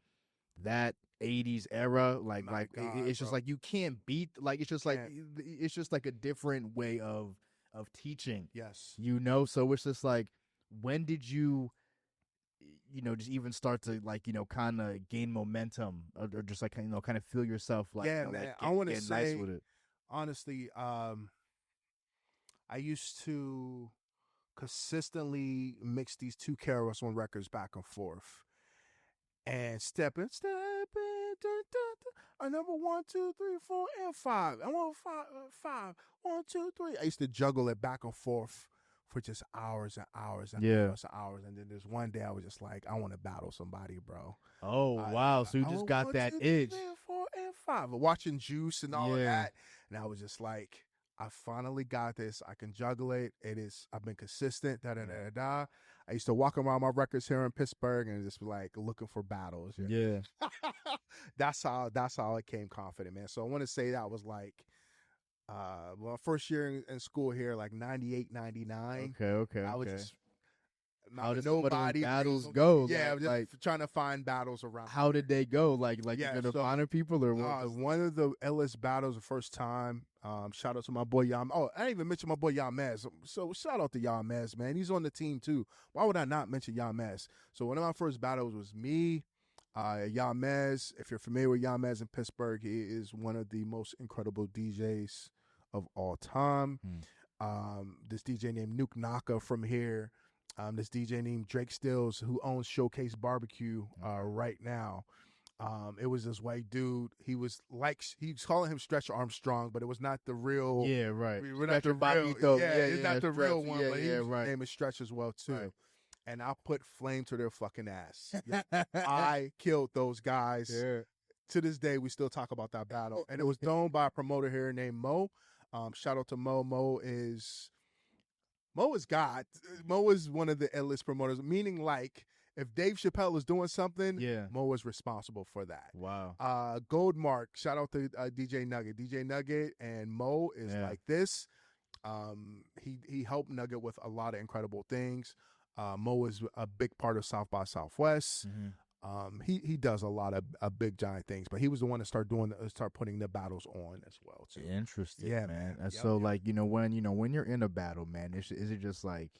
that 80s era, like My God, it's just bro. like you can't beat, like it's just like it's just like a different way of teaching. Yes. So it's just like, when did you just even start to like kind of gain momentum or just like kind of feel yourself like Yeah, like, man. I want to getting say nice with it. honestly, I used to consistently mix these two KRS-One records back and forth. And step in, a number 1, 2, 3, 4, and 5. I want 5, 1, 2, 3. I used to juggle it back and forth for just hours and hours and hours and hours. And then there's one day I was just like, I want to battle somebody, bro. Oh, wow. So you just got that itch. 1, 2, 3, 4, and 5. Watching Juice and all of that. And I was just like, I finally got this. I can juggle it. I've been consistent. Da. I used to walk around my records here in Pittsburgh and just be like looking for battles. Yeah. That's how I came confident, man. So I want to say that was like my first year in school here, like 98, 99. Okay. I was just how did some of those battles go? Yeah, I was just trying to find battles around. How did they go? Like you gonna honor people or what? One of the illest battles the first time. Shout out to my boy Yam. Oh, I didn't even mention my boy Yamez. So shout out to Yamez, man. He's on the team too. Why would I not mention Yamez? So one of my first battles was me, Yamez. If you're familiar with Yamez in Pittsburgh, he is one of the most incredible DJs of all time. This DJ named Nuke Naka from here. This DJ named Drake Stills, who owns Showcase Barbecue right now. It was this white dude. He was calling him Stretch Armstrong, but it was not the real. Yeah, right. We're not the real. It's not the real one, but his name is Stretch as well too. Right. And I put flame to their fucking ass. I killed those guys. Yeah. To this day, we still talk about that battle, and it was done by a promoter here named Mo. Shout out to Mo. Mo is God. Mo is one of the illest promoters, meaning like if Dave Chappelle is doing something, Mo is responsible for that. Wow. Goldmark, shout out to DJ Nugget. DJ Nugget and Mo is like this. He helped Nugget with a lot of incredible things. Mo is a big part of South by Southwest. He does a lot of big giant things, but he was the one to start putting the battles on as well too. Interesting, man. So like when you're in a battle, man, is it just like,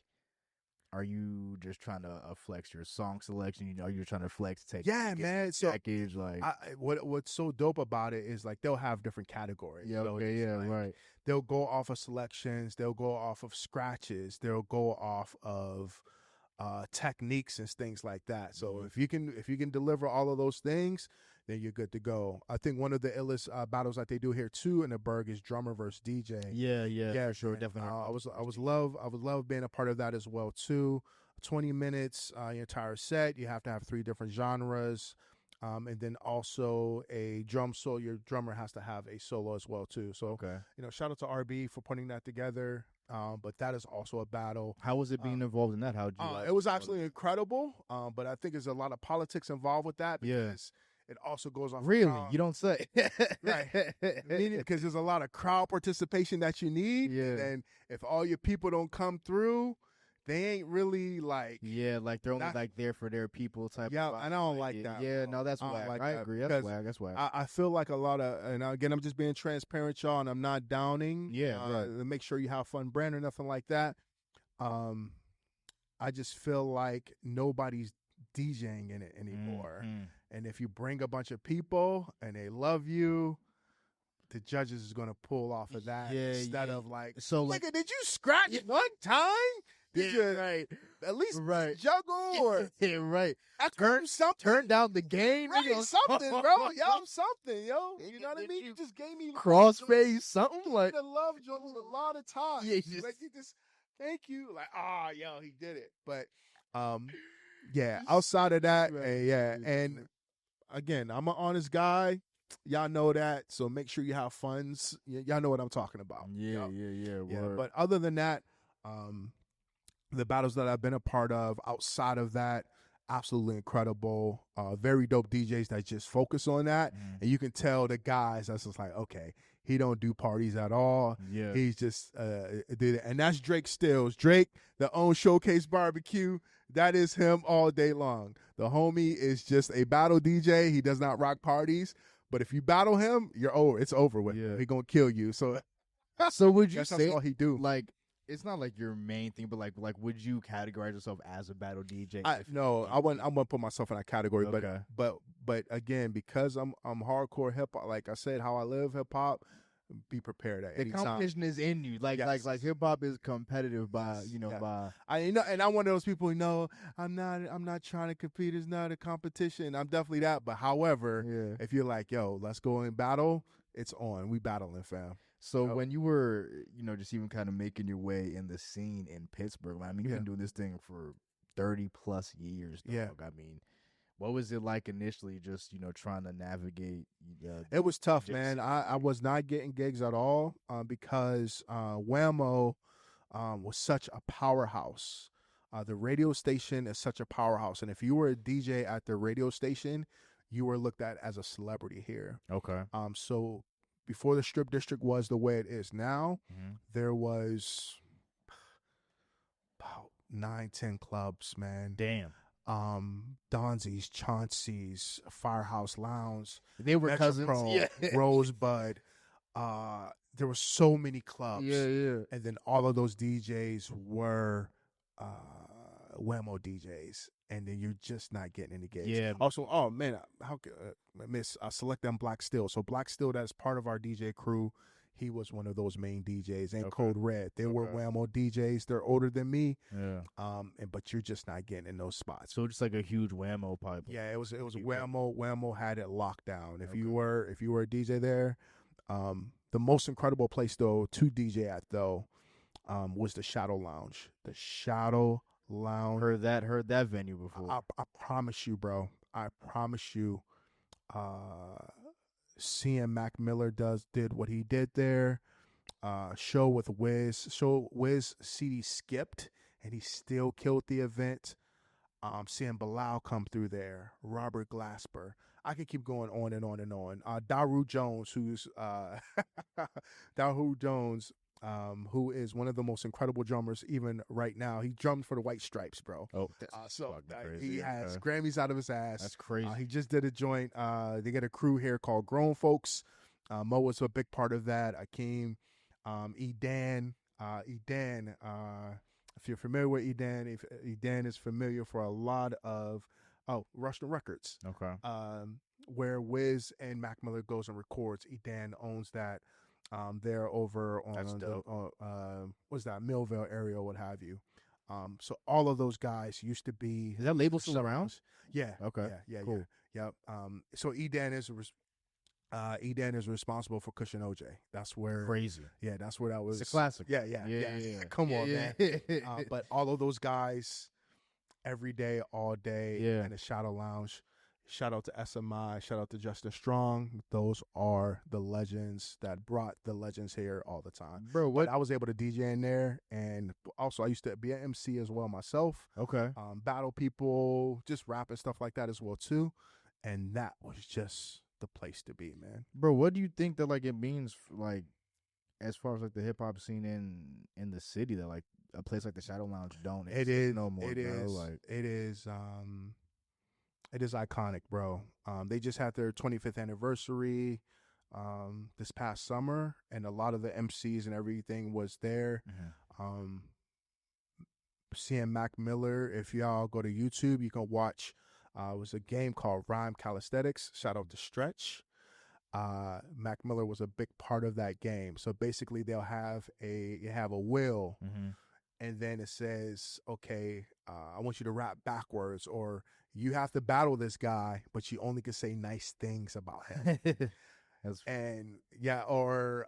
are you just trying to flex your song selection? Are you trying to flex man? So package like what's so dope about it is like they'll have different categories. Right. They'll go off of selections. They'll go off of scratches. They'll go off of techniques and things like that. So if you can deliver all of those things, then you're good to go. I think one of the illest battles that they do here too in the Berg is drummer versus DJ. Yeah, for sure, definitely. I would love being a part of that as well too. 20 minutes, your entire set. You have to have 3 different genres, and then also a drum solo. Your drummer has to have a solo as well too. So shout out to RB for putting that together. But that is also a battle. How was it being involved in that? How did you? It was actually incredible. But I think there's a lot of politics involved with that because it also goes off. Really? Crowd. You don't say. Right. Meaning, because there's a lot of crowd participation that you need. Yeah. And then if all your people don't come through, they ain't really like. Yeah, like they're only That- like there for their people type. Yeah, of vibe. and I don't like that. Yeah, bro. no, that's I don't whack. like I that agree. That's because whack. That's whack. I feel like a lot of, and again, I'm just being transparent, y'all, and I'm not downing. Yeah, right. To make sure you have fun brand or nothing like that. I just feel like nobody's DJing in it anymore. And if you bring a bunch of people and they love you, the judges is gonna pull off of that instead of like, So like, nigga, did you scratch one time? Did you right, at least right. juggle or Yeah, right. something? Turn down the game. Right, nigga. something, bro. Yo, something, yo. You know what I mean? You just gave me Crossface, something like. the love joints a lot of times. Yeah, you like you just thank you. Like, yo, he did it. But yeah, outside of that, and again, I'm an honest guy. Y'all know that, so make sure you have funds. Y'all know what I'm talking about. Yeah. Yeah. But other than that, the battles that I've been a part of outside of that, absolutely incredible. Very dope DJs that just focus on that, and you can tell the guys that's just like, okay, he don't do parties at all. Yeah. He's just did it, and that's Drake Stills. Drake, the own Showcase Barbecue. That is him all day long. The homie is just a battle DJ. He does not rock parties. But if you battle him, you're over. It's over with. Yeah. He gonna kill you. So would you that's say all he do? like it's not like your main thing, but like would you categorize yourself as a battle DJ? No, I wouldn't put myself in that category. Okay. But again, because I'm hardcore hip hop. Like I said, how I live hip hop. Be prepared at the any time. competition is in you. Like hip hop is competitive by by. I know, and I'm one of those people who know I'm not trying to compete. It's not a competition. I'm definitely that. But however, if you're like, yo, let's go and battle, it's on. We battling, fam. So when you were, just even kind of making your way in the scene in Pittsburgh, I mean, you've been doing this thing for 30 plus years. Dog. Yeah. I mean, what was it like initially just, trying to navigate? It was tough, man. I was not getting gigs at all because Whammo was such a powerhouse. The radio station is such a powerhouse. And if you were a DJ at the radio station, you were looked at as a celebrity here. Okay. So before the Strip District was the way it is now, there was about 9-10 clubs, man. Damn. Donzi's, Chauncey's, Firehouse Lounge. They were Metro cousins. Pro, Yeah. Rosebud. There were so many clubs. Yeah. And then all of those DJs were Whammo DJs. And then you're just not getting any gigs. Yeah. Also, oh man, how could I select them Black Steel? So Black Steel, that's part of our DJ crew. He was one of those main DJs, and Code Red. They were Whammo DJs. They're older than me. Yeah. But you're just not getting in those spots. So just like a huge Whammo pipe. Yeah, it was Whammo. Whammo had it locked down. If you were a DJ there, the most incredible place though to DJ at though was the Shadow Lounge. The Shadow Lounge. Heard that venue before. I promise you, bro. I promise you. Seeing Mac Miller did what he did there. Show with Wiz. Wiz CD skipped and he still killed the event. Seeing Bilal come through there. Robert Glasper. I could keep going on and on and on. Daru Jones, who's Daru Jones, who is one of the most incredible drummers even right now. He drummed for the White Stripes, bro. Oh, he has Grammys out of his ass. That's crazy. He just did a joint. They get a crew here called Grown Folks. Mo was a big part of that. Akeem, Edan. If you're familiar with Edan, Edan is familiar for a lot of Rushton Records. Okay. Where Wiz and Mac Miller goes and records. Edan owns that. They're over on what's that, Millville area, what have you. So all of those guys used to be. Is that label still around? Yeah. Okay. Yeah. Cool. Yeah. So Edan is responsible for Cushion OJ. That's where Crazy. Yeah, that's where that was. It's a classic. Yeah. Come on, man. But all of those guys, every day, all day, in the Shadow Lounge. Shout out to SMI. Shout out to Justin Strong. Those are the legends that brought the legends here all the time. Bro, what? But I was able to DJ in there. And also, I used to be an MC as well myself. Okay. Battle people, just rap and stuff like that as well, too. and that was just the place to be, man. Bro, what do you think that like it means like as far as like the hip hop scene in the city that like a place like the Shadow Lounge don't It exist is no more, it bro? is Like it is iconic, bro. They just had their 25th anniversary this past summer, and a lot of the MCs and everything was there. Um, seeing Mac Miller, if y'all go to YouTube, you can watch. It was a game called Rhyme Calisthenics. Shout out to Stretch. Mac Miller was a big part of that game. So basically, you have a wheel, and then it says, "Okay, I want you to rap backwards," or "You have to battle this guy, but you only can say nice things about him." And or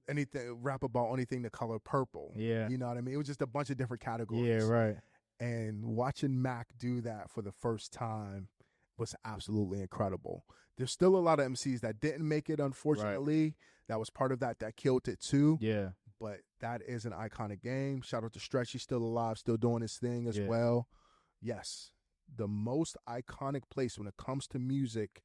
anything, rap about anything the color purple. Yeah. You know what I mean? It was just a bunch of different categories. Yeah, right. And watching Mac do that for the first time was absolutely incredible. There's still a lot of MCs that didn't make it, unfortunately. Right. That was part of that killed it too. Yeah. But that is an iconic game. Shout out to Stretch. He's still alive, still doing his thing as well. Yes. The most iconic place when it comes to music,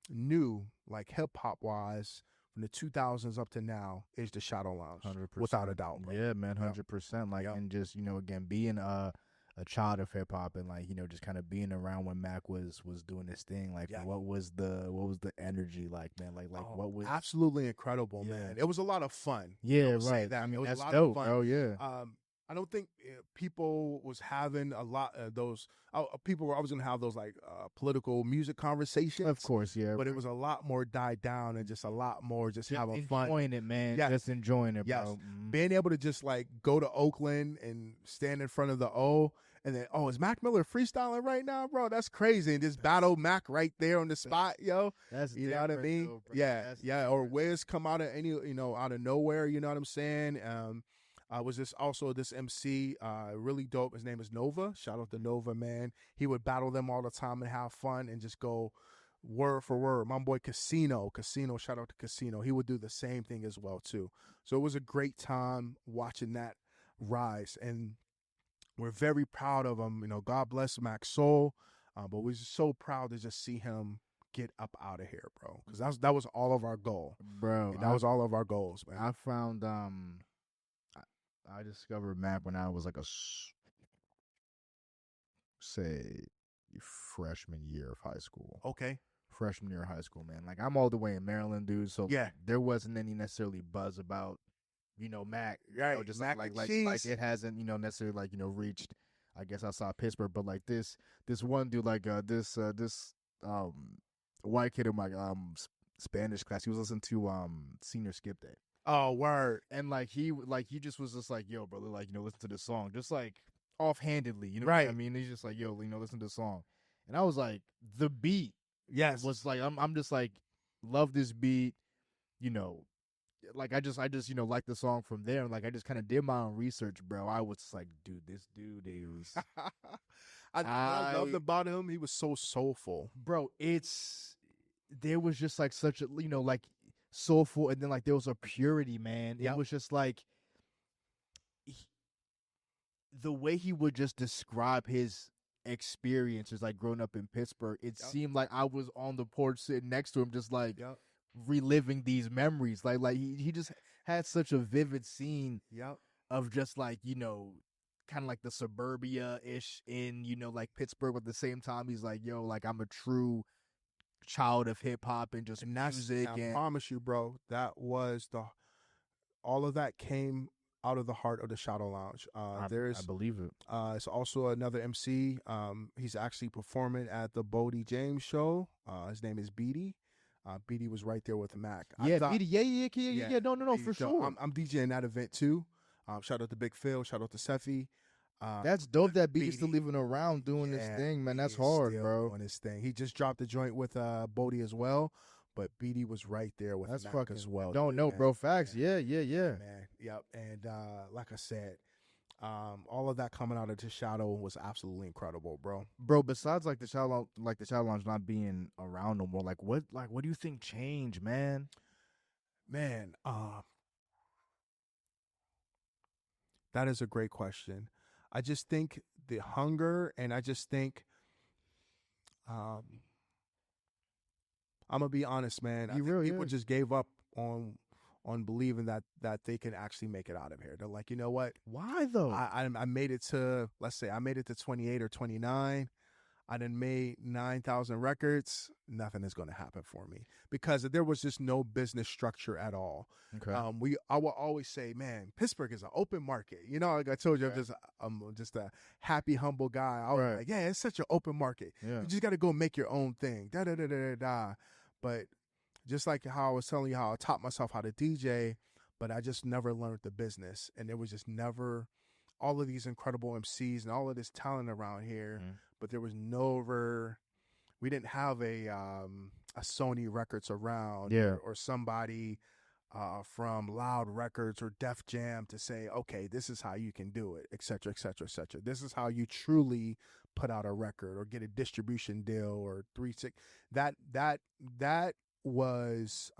new, like hip-hop wise, from the 2000s up to now, is the Shadow Lounge. 100%. Without a doubt, bro. Yeah, man, 100%. Like, and just, again, being a child of hip hop and like, just kind of being around when Mac was doing this thing, like what was the energy like, man? Like what was absolutely incredible, man. It was a lot of fun. Yeah, right. That. I mean, it was that's a lot dope. of fun. Oh yeah. I don't think people was having a lot of those. People were always gonna have those like political music conversations, of course, yeah. But it was a lot more died down and just a lot more just having fun, enjoying it, man. Just enjoying it, bro. Being able to just like go to Oakland and stand in front of the O, and then is Mac Miller freestyling right now, bro? That's crazy, and just battle Mac right there on the spot, yo. That's you know what I mean? Though, yeah. Or Wiz come out of out of nowhere, you know what I'm saying? Was this also this MC really dope? His name is Nova. Shout out to Nova, man. He would battle them all the time and have fun and just go word for word. My boy Casino, shout out to Casino. He would do the same thing as well too. So it was a great time watching that rise, and we're very proud of him. God bless Mac's soul, but we're just so proud to just see him get up out of here, bro. Because that was all of our goal, bro. That was all of our goals, man. I found I discovered Mac when I was like say freshman year of high school. Okay. Freshman year of high school, man. Like I'm all the way in Maryland, dude. So there wasn't any necessarily buzz about, Mac. Right. Just Mac like it hasn't, necessarily like, reached, I guess outside Pittsburgh, but like this one dude, like this white kid in my Spanish class, he was listening to Senior Skip Day. Oh, word. And like he just was just like, yo, brother, like, listen to this song. Just like offhandedly, right. What I mean? He's just like, yo, listen to this song. And I was like, the beat was like, I'm just like, love this beat, like I just like the song from there. And like I just kind of did my own research, bro. I was like, dude, this dude is I loved about him. He was so soulful. Bro, there was just like such a like soulful, and then like there was a purity, man. It was just like the way he would just describe his experiences, like growing up in Pittsburgh. It seemed like I was on the porch sitting next to him, just like reliving these memories. Like he just had such a vivid scene of just like kind of like the suburbia-ish in like Pittsburgh. But at the same time, he's like, yo, like I'm a true child of hip hop and just music. I promise you, bro, that was all of that came out of the heart of the Shadow Lounge. I believe it. It's also another MC. He's actually performing at the DJing show. His name is Beatty. Beatty was right there with Mac. Beatty. Yeah. No, for sure. I'm DJing that event too. Shout out to Big Phil. Shout out to Seffi. That's dope that Beatty's still living around doing this thing, man. That's hard, bro. Doing his thing. He just dropped a joint with Bodie as well, but Beatty was right there with Mac as well. Don't know, bro. Facts. Yeah. Man. Yep. And like I said, all of that coming out of the Shadow was absolutely incredible, bro. Bro, besides like the Shadow Lounge not being around no more, like what do you think changed, man? Man, that is a great question. I just think the hunger, and I just think I'm gonna be honest, man. I You think real, people yeah. just gave up on believing that they can actually make it out of here. They're like, you know what? Why though? I made it to, let's say I made it to 28 or 29. I done made 9,000 records. Nothing is going to happen for me because there was just no business structure at all. Okay. I will always say, man, Pittsburgh is an open market. You know, like I told you, I'm just a happy, humble guy. I was Right. like, yeah, it's such an open market. Yeah. You just got to go make your own thing. Da da da da da da. But just like how I was telling you how I taught myself how to DJ, but I just never learned the business, and there was just never all of these incredible MCs and all of this talent around here. Mhm. But there was we didn't have a Sony Records around, Yeah. or somebody from Loud Records or Def Jam to say, okay, this is how you can do it, et cetera, et cetera, et cetera. This is how you truly put out a record or get a distribution deal or 3-6. That was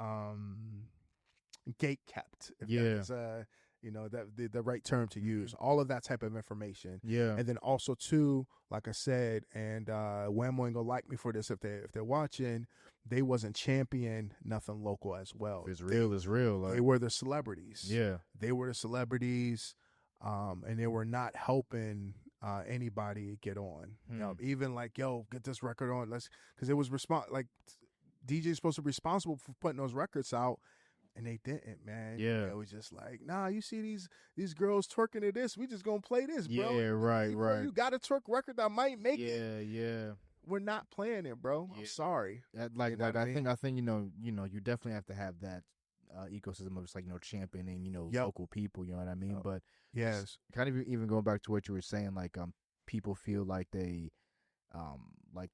gate kept. If Yeah. that's the right term to use. All of that type of information. Yeah. And then also too, like I said, and Whammo ain't gonna like me for this if they're watching, they wasn't champion nothing local as well. If it's real, it's real. Like, They were the celebrities. yeah. They were the celebrities, and they were not helping anybody get on. You know, even like, yo, get this record on. Because it was DJ's supposed to be responsible for putting those records out. And they didn't, man. Yeah. It was just like, nah, you see these girls twerking to this. We just gonna play this, bro. Yeah, right, right. You got a twerk record that might make it. Yeah, yeah. We're not playing it, bro. I'm Yeah. sorry. Like, You know what I mean? I think you definitely have to have that ecosystem of just like championing Yep. local people. You know what I mean? But Yes. kind of even going back to what you were saying, like people feel like they like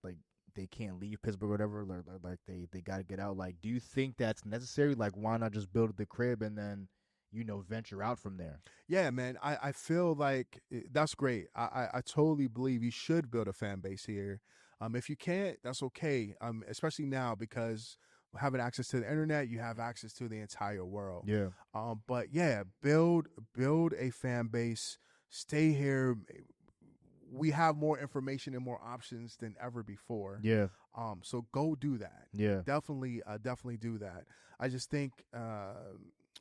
they can't leave Pittsburgh or whatever, like they got to get out. Like, do you think that's necessary? Like, why not just build the crib and then venture out from there? Yeah, man. I feel like that's great. I totally believe you should build a fan base here. If you can't, that's okay. Especially now because having access to the internet, you have access to the entire world. Yeah. But yeah, build a fan base. Stay here. We have more information and more options than ever before. Yeah. So go do that. Yeah. Definitely do that. I just think a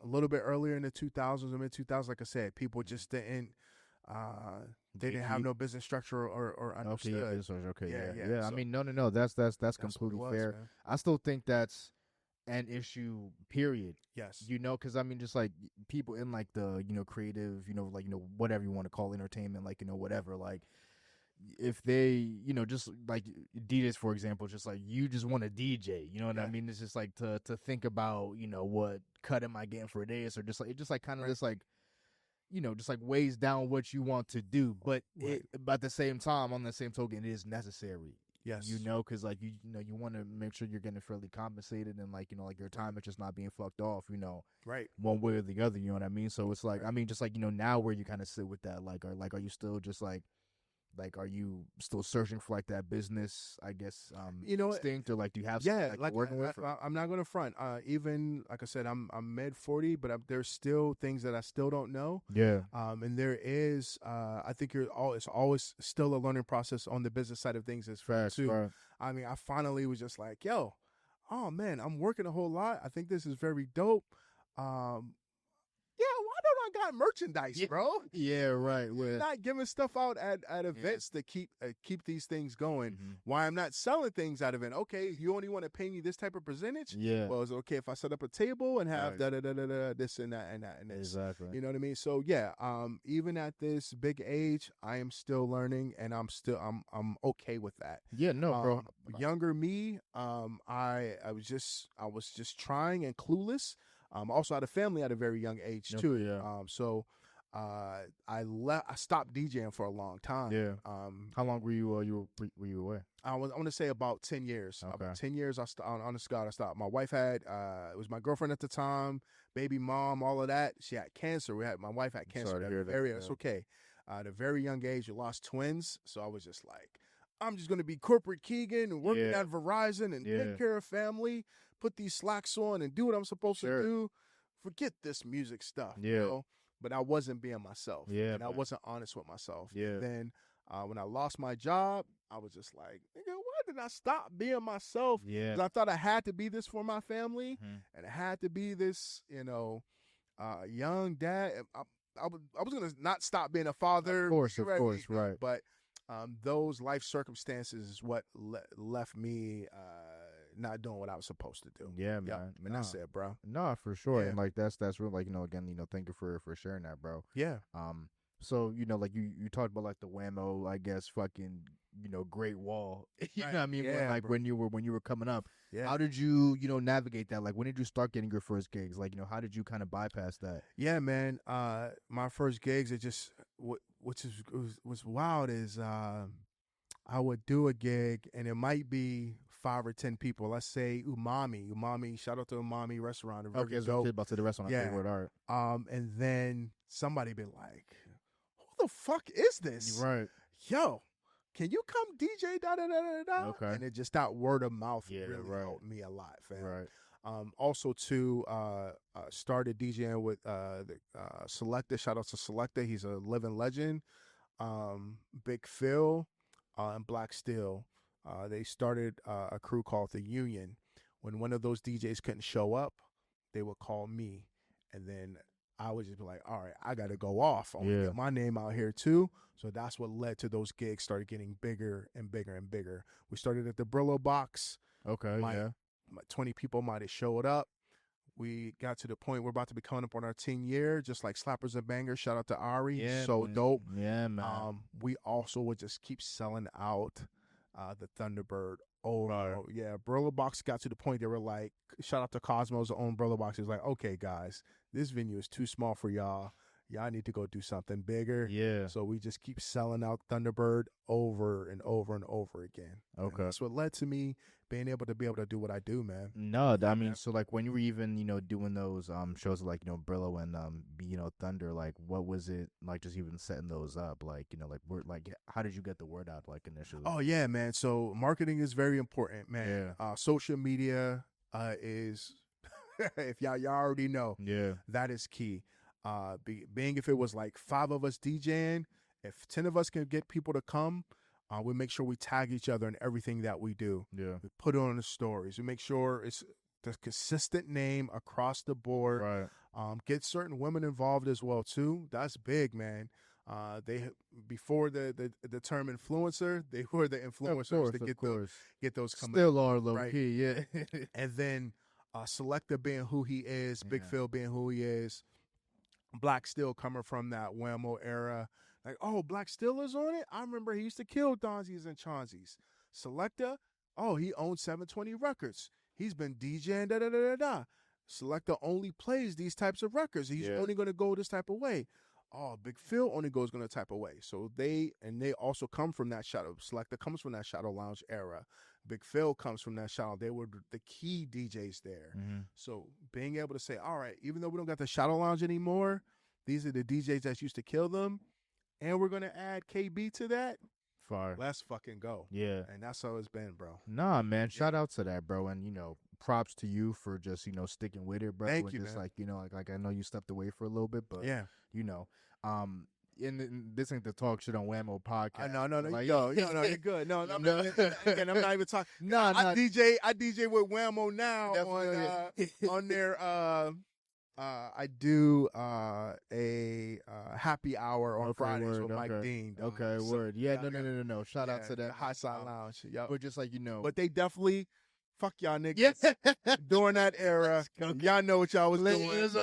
little bit earlier in the 2000s or mid 2000s, like I said, people just didn't. They didn't have no business structure or understood. Okay. Yeah. Yeah. I So mean, no. That's what it completely was, fair. man. I still think that's an issue. Period. Yes. Because I mean, just like people in like the creative, whatever you want to call entertainment, like whatever, like if they just like DJs, for example, just like you just want to DJ, you know what I Yeah. mean? It's just like to think about what cut am I getting for this, or just like kind of Right. just like just like weighs down what you want to do, but Right. but at the same time, on the same token, it is necessary. Yes. Because like you want to make sure you're getting fairly compensated, and like like your time is just not being fucked off, Right. one way or the other. You know what I mean? So it's like, Right. I mean, just like now where you kind of sit with that, are you still just like are you still searching for like that business, I guess, instinct, or like do you have Yeah, like working with? I'm not going to front. Even like I said, I'm mid 40, but there's still things that I still don't know. Yeah. And there is, I think it's always still a learning process on the business side of things as well Facts, too. right. I mean, I finally was just like, yo, oh man, I'm working a whole lot. I think this is very dope. Yeah, why don't I got merchandise, Yeah. bro? Yeah, right. With Not giving stuff out at events to keep these things going. Mhm. Why I'm not selling things out of it? Okay, you only want to pay me this type of percentage. Yeah. Well, it's okay if I set up a table and have Right. da da da da da this and that and that and this. Exactly. You know what I mean? So yeah, even at this big age, I am still learning, and I'm okay with that. Yeah, no, bro. Younger me, I was just trying and clueless. Also had a family at a very young age Okay, too. yeah. I stopped DJing for a long time. Yeah. How long were you away? I want to say about 10 years. Okay. About 10 years. I stopped. My wife had it was my girlfriend at the time, baby mom, all of that. She had cancer. My wife had cancer. Sorry to hear that, It's yeah. okay. At a very young age, we lost twins, so I was just like, I'm just gonna be corporate Keegan and working Yeah. at Verizon and Yeah. take care of family, put these slacks on and do what I'm supposed Sure. to do. Forget this music stuff. Yeah. You know? But I wasn't being myself. Yeah, And I man. wasn't honest with myself. Yeah. Then when I lost my job, I was just like, nigga, why did not stop being myself. Yeah. 'Cause I thought I had to be this for my family, Mhm. and I had to be this, young dad. I was gonna not stop being a father. Of course, right. But those life circumstances is what left me not doing what I was supposed to do. Yeah, Yep. man. And that's it, bro. No, for sure. Yeah. And like that's real. Like, again, thank you for sharing that, bro. Yeah. So like you talked about like the Whammo, I guess, fucking Great Wall. You Right. know what I mean? Yeah, Like bro. when you were coming up. Yeah. How did you navigate that? Like when did you start getting your first gigs? Like how did you kind of bypass that? Yeah, man. My first gigs, it just what's wild is I would do a gig and it might be 5 or 10 people. Let's say Umami. Shout out to Umami Restaurant. Okay, so about to the restaurant. Yeah. Word, all right. And then somebody be like, "Who the fuck is this? Right. Yo, can you come DJ? Da da da da da." Okay. And it just that word of mouth Yeah, really right. helped me a lot, fam. Right. Also, too, started DJing with the Selecta. Shout out to Selecta. He's a living legend. Big Phil and Black Steel. They started a crew called The Union. When one of those DJs couldn't show up, they would call me. And then I would just be like, all right, I got to go off. I want to Yeah. get my name out here, too. So that's what led to those gigs started getting bigger and bigger and bigger. We started at the Brillo Box. Okay. Yeah. 20 people might have showed up. We got to the point we're about to be coming up on our 10 year, just like Slappers and Bangers. Shout out to Ari. Yeah, So man. dope. Yeah, man. We also would just keep selling out the Thunderbird. Right. Yeah. Brillo Box got to the point they were like, shout out to Cosmos, the own Brillo Box. He was like, okay, guys, this venue is too small for y'all. Y'all need to go do something bigger. Yeah. So we just keep selling out Thunderbird over and over and over again. And Okay. that's what led to me being able to do what I do, man. No, I mean, so like when you were even, doing those shows like, Brillo and Thunder, like what was it like just even setting those up? Like, how did you get the word out like initially? Oh yeah, man. So marketing is very important, man. Yeah. Social media is if y'all already know, Yeah. that is key. Being if it was like 5 of us DJing, if 10 of us can get people to come, we make sure we tag each other in everything that we do. Yeah. We put it on the stories. We make sure it's the consistent name across the board. Right. Get certain women involved as well too. That's big, man. They before the term influencer, they were the influencers to get those coming. Still are low right? key, yeah. And then Selecta being who he is, Big Yeah. Phil being who he is, Black Steel coming from that Whammo era. Like, oh, Black Steel is on it? I remember he used to kill Donzies and Chauncey's. Selecta, oh, he owns 720 Records. He's been DJing, da-da-da-da-da. Selecta only plays these types of records. He's only going to go this type of way. Oh, Big Phil only goes going to type of way. So they also come from that Shadow. Selecta comes from that Shadow Lounge era. Big Phil comes from that Shadow. They were the key DJs there. Mm-hmm. So being able to say, all right, even though we don't got the Shadow Lounge anymore, these are the DJs that used to kill them, and we're going to add KB to that. Fire. Let's fucking go. Yeah. And that's how it's been, bro. Nah, man. Shout out to that, bro. And, props to you for just, sticking with it, bro. Thank and you, just man. like I know you stepped away for a little bit, but, Yeah. And this ain't the talk shit on Whammo podcast. No. Like, no, you're good. No, I'm not even talking. Nah. I DJ with Whammo now Definitely. on their I do a happy hour on Fridays with Mike Dean. Okay, So, word. Yeah, no. Shout out to the that. High Side Lounge. Yep. But just like But they definitely fuck y'all niggas. yeah. During that era, y'all know what y'all was doing. Let's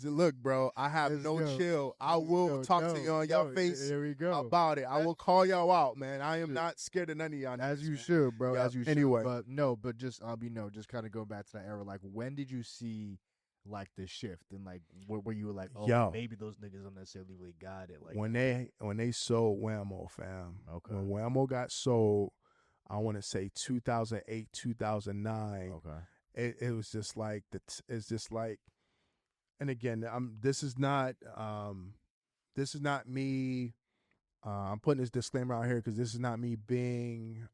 Look, bro, I have no chill. I will talk to you on y'all face There we go. about it. I will call y'all out, man. I am not scared of none of y'all. As niggas, you man. should, bro. Yeah, As you should. anyway. But just just kind of go back to that era. Like, when did you see like the shift and like where you were like, oh, Yo. maybe those niggas don't necessarily really got it. Like When they sold Whammo, fam. Okay. When Whammo got sold, I want to say 2008, 2009. Okay. It was just like it's just like, and again, this is not me. I'm putting this disclaimer out here because this is not me being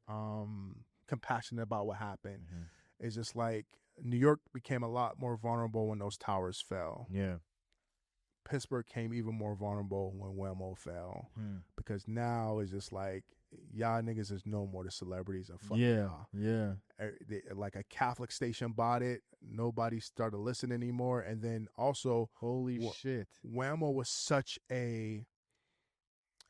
compassionate about what happened. Mhm. It's just like New York became a lot more vulnerable when those towers fell. Yeah. Pittsburgh came even more vulnerable when Whammo fell because now it's just like y'all niggas is no more the celebrities and fuck y'all. Yeah. Like a Catholic station bought it. Nobody started listening anymore. And then also, holy shit, Whammo was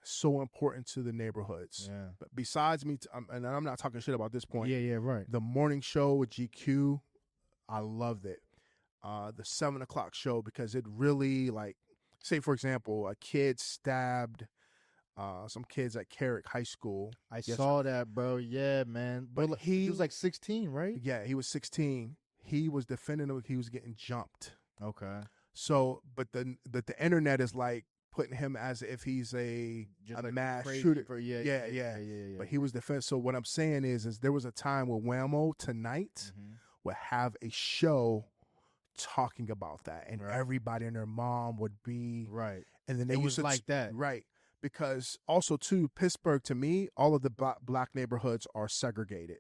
so important to the neighborhoods. Yeah. But besides me, and I'm not talking shit about this point. Yeah, right. The morning show with GQ, I loved it. The 7 o'clock show, because it really, like, say for example, a kid stabbed some kids at Carrick High School. I saw that, bro. Yeah, man. But he was like 16, right? Yeah, he was 16. He was defending him. He was getting jumped. Okay. So, but the internet is like putting him as if he's a like mass crazy shooter. Yeah. But he was defended. So what I'm saying is there was a time where Whammo tonight would have a show talking about that, and everybody and their mom would be right. And then they it used was to like that, right? Because also too, Pittsburgh, to me, all of the black neighborhoods are segregated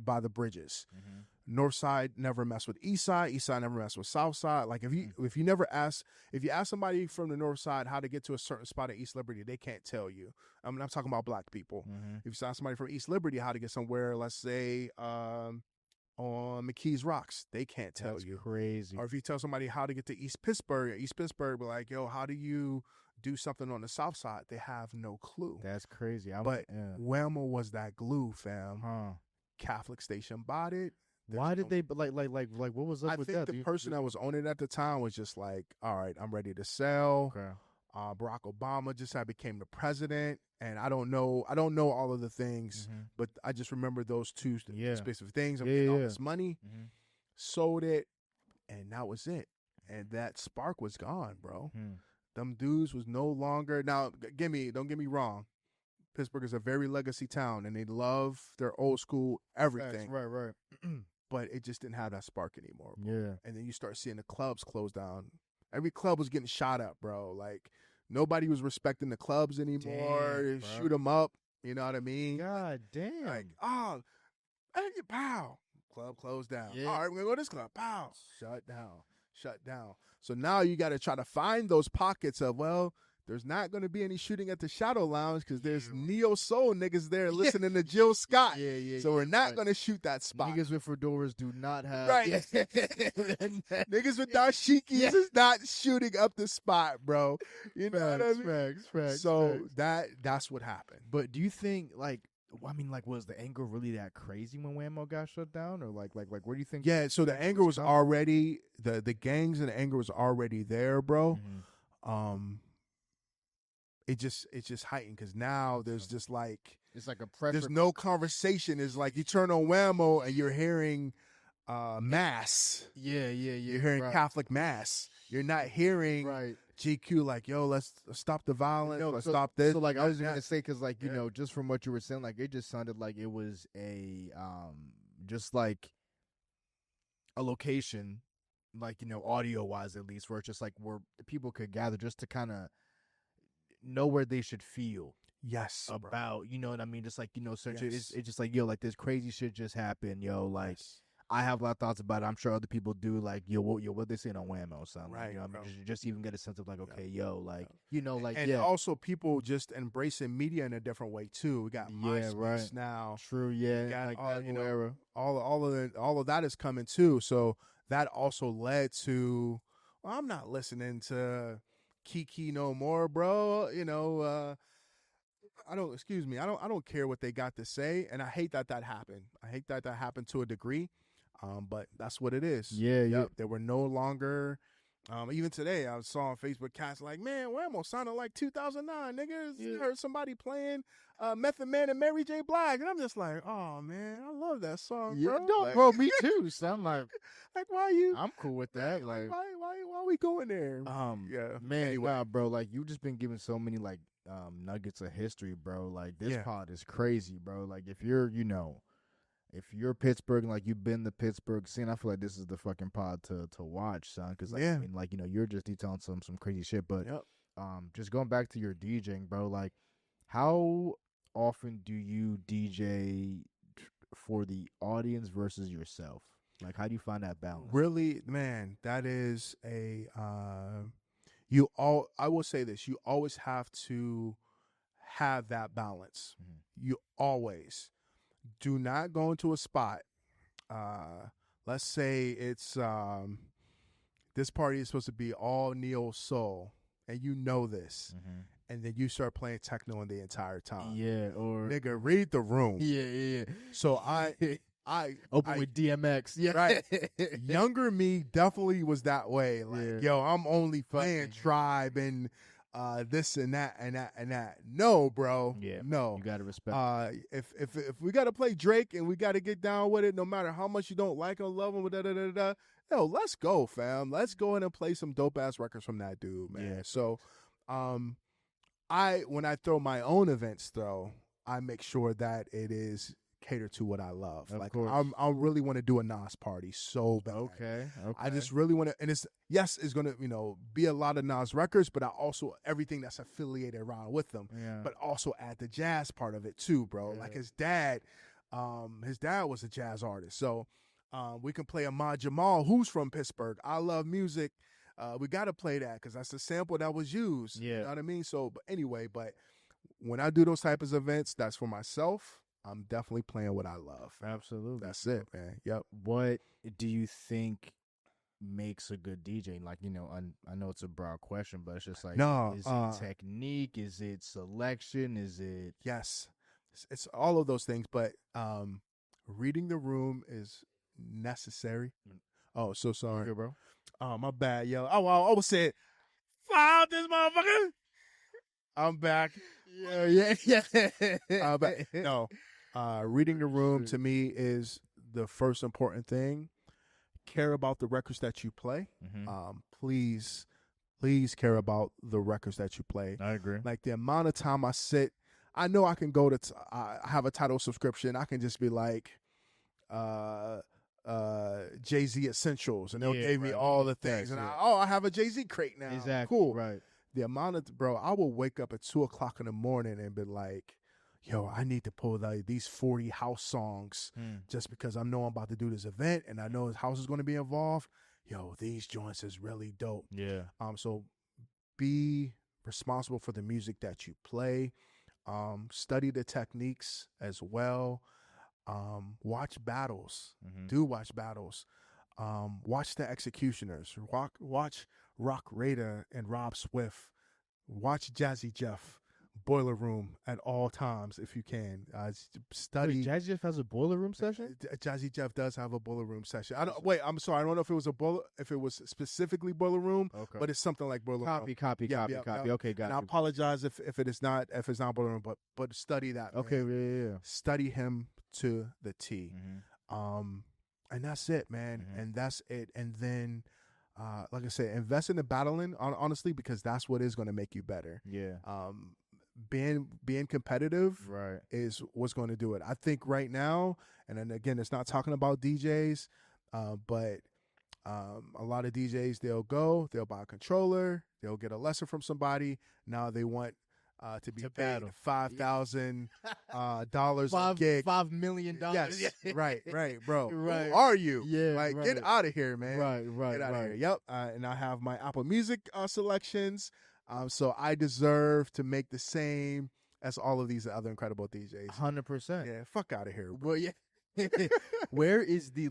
by the bridges. North side never mess with east side never mess with south side. Like if you ask somebody from the north side how to get to a certain spot in East Liberty, they can't tell you. I mean, I'm talking about black people. If you ask somebody from East Liberty how to get somewhere, let's say on McKees Rocks, they can't tell you. Crazy. Or if you tell somebody how to get to East Pittsburgh, be like, yo, how do you do something on the south side? They have no clue. That's crazy. Whammo was that glue, fam. Catholic station bought it. Why did they like what was up with that? I think the person that was on it at the time was just like, all right, I'm ready to sell. Okay. Barack Obama just became the president, and I don't know all of the things, but I just remember those two specific things. I'm getting all this money, sold it, and that was it. And that spark was gone, bro. Them dudes was no longer. Now, don't get me wrong. Pittsburgh is a very legacy town, and they love their old school everything. Right. But it just didn't have that spark anymore, bro. Yeah. And then you start seeing the clubs close down. Every club was getting shot up, bro. Like, nobody was respecting the clubs anymore. Damn, Shoot them up. You know what I mean? God damn. Like, pow. Club closed down. Yeah. All right, we're going to go to this club. Pow. Shut down. So now you got to try to find those pockets of, well, there's not going to be any shooting at the Shadow Lounge because there's neo soul niggas there listening to Jill Scott. Yeah. So we're not going to shoot that spot. Niggas with fedoras do not have. Right. Niggas with dashikis is not shooting up the spot, bro. You know what I mean? Facts. So that's what happened. But do you think was the anger really that crazy when Whammo got shut down, or like where do you think? Yeah. So the anger was already the gangs and the anger was already there, bro. It just heightened because now there's just like it's like a pressure. There's no conversation. It's like you turn on Whammo and you're hearing mass. Yeah. You're hearing Catholic mass. You're not hearing GQ like, yo, let's stop the violence. Let's stop this. So like I was gonna say, because like you know, just from what you were saying, like it just sounded like it was a just like a location, like, you know, audio wise at least, where it's just like where people could gather just to kind of know where they should feel about, bro. You know what I mean? Just like, you know, it's just like, yo, like this crazy shit just happened, yo, like I have a lot of thoughts about it. I'm sure other people do, like, yo, what they saying on Whammo, son, right? You know what I mean? Just even get a sense of like, okay, yo, like, you know, like, and also people just embracing media in a different way too. We got MySpace now. True, yeah. We got like all, that you know, era. all of that is coming too. So that also led to, well, I'm not listening to Kiki no more, bro. You know, I don't care what they got to say, and I hate that happened. I hate that happened to a degree, but that's what it is. Yeah. They were no longer. Even today, I saw on Facebook cats like, man, Whammo sounded like 2009, niggas. Yeah. Heard somebody playing Method Man and Mary J. Blige, and I'm just like, oh man, I love that song, bro. Like, bro, me too. So I'm like why you? I'm cool with that. Like, why we going there? Yeah, man, anyway. Nah, bro. Like, you just been giving so many like nuggets of history, bro. Like, this pod is crazy, bro. Like, if you're Pittsburgh and like you've been the Pittsburgh scene, I feel like this is the fucking pod to watch, son. Because like, I mean, like, you know, you're just detailing some crazy shit. But just going back to your DJing, bro. Like, how often do you DJ for the audience versus yourself? Like, how do you find that balance? Really, man, that is I will say this, you always have to have that balance. You always do not go into a spot. Let's say it's this party is supposed to be all neo soul, and you know this, and then you start playing techno in the entire time. Yeah, or Nigga, read the room. yeah. So I Open with DMX. Yeah, right. Younger me definitely was that way. Like, yo, I'm only playing Tribe and this and that and that and that. No, bro. Yeah, no. you gotta respect. If we gotta play Drake and we gotta get down with it, no matter how much you don't like or love him, yo, let's go, fam. Let's go in and play some dope ass records from that dude, man. Yeah. So, when I throw my own events, though, I make sure that it is cater to what I love. Of like course. I really want to do a Nas party so bad. Okay. I just really want to, and it's gonna be a lot of Nas records, but I also everything that's affiliated around with them. Yeah. But also add the jazz part of it too, bro. Yeah. Like his dad was a jazz artist, so we can play Ahmad Jamal, who's from Pittsburgh. I love music. We got to play that because that's the sample that was used. Yeah. You know what I mean? So, but anyway, when I do those types of events, that's for myself. I'm definitely playing what I love. Absolutely. That's it, man. Yep. What do you think makes a good DJ? Like, I know it's a broad question, but it's just like, is it technique? Is it selection? Is it? Yes. It's all of those things, but reading the room is necessary. Oh, so sorry. Good, bro. Oh, my bad, yo. Oh, I was saying, fly out this motherfucker. I'm back. Yeah. No. Reading the room to me is the first important thing. Care about the records that you play. Please care about the records that you play. I agree. Like the amount of time I sit, I know I can go to. I have a Tidal subscription. I can just be like, Jay-Z Essentials, and they'll give me all the things. And I have a Jay-Z crate now. Exactly. Cool. Right. The amount of I will wake up at 2:00 in the morning and be like, yo, I need to pull these 40 house songs just because I know I'm about to do this event and I know his house is going to be involved. Yo, these joints is really dope. Yeah. So be responsible for the music that you play. Study the techniques as well. Watch battles. Do watch battles. Watch the executioners. Watch Rock Raider and Rob Swift. Watch Jazzy Jeff. Boiler Room at all times if you can. Study. Wait, Jazzy Jeff has a boiler room session? Jazzy Jeff does have a boiler room session. I'm sorry. I don't know if it was specifically boiler room, but it's something like boiler room. Copy. Okay, got and you. I apologize if it's not boiler room, but study that. Okay, man. yeah. Study him to the T. And that's it, man. And that's it. And then, like I said, invest in the battling, honestly, because that's what is going to make you better. Yeah. Being competitive is what's going to do it. I think right now, and then again, it's not talking about DJs, but a lot of DJs, they'll buy a controller, they'll get a lesson from somebody. Now they want to be paid $5,000 a gig, $5 million. Yes, right, bro. Right. Who are you? Yeah, like get out of here, man. Right. Get out of here. Yep. And I have my Apple Music selections. So I deserve to make the same as all of these other incredible DJs. 100%. Yeah, fuck out of here, bro. Well, yeah. Where is the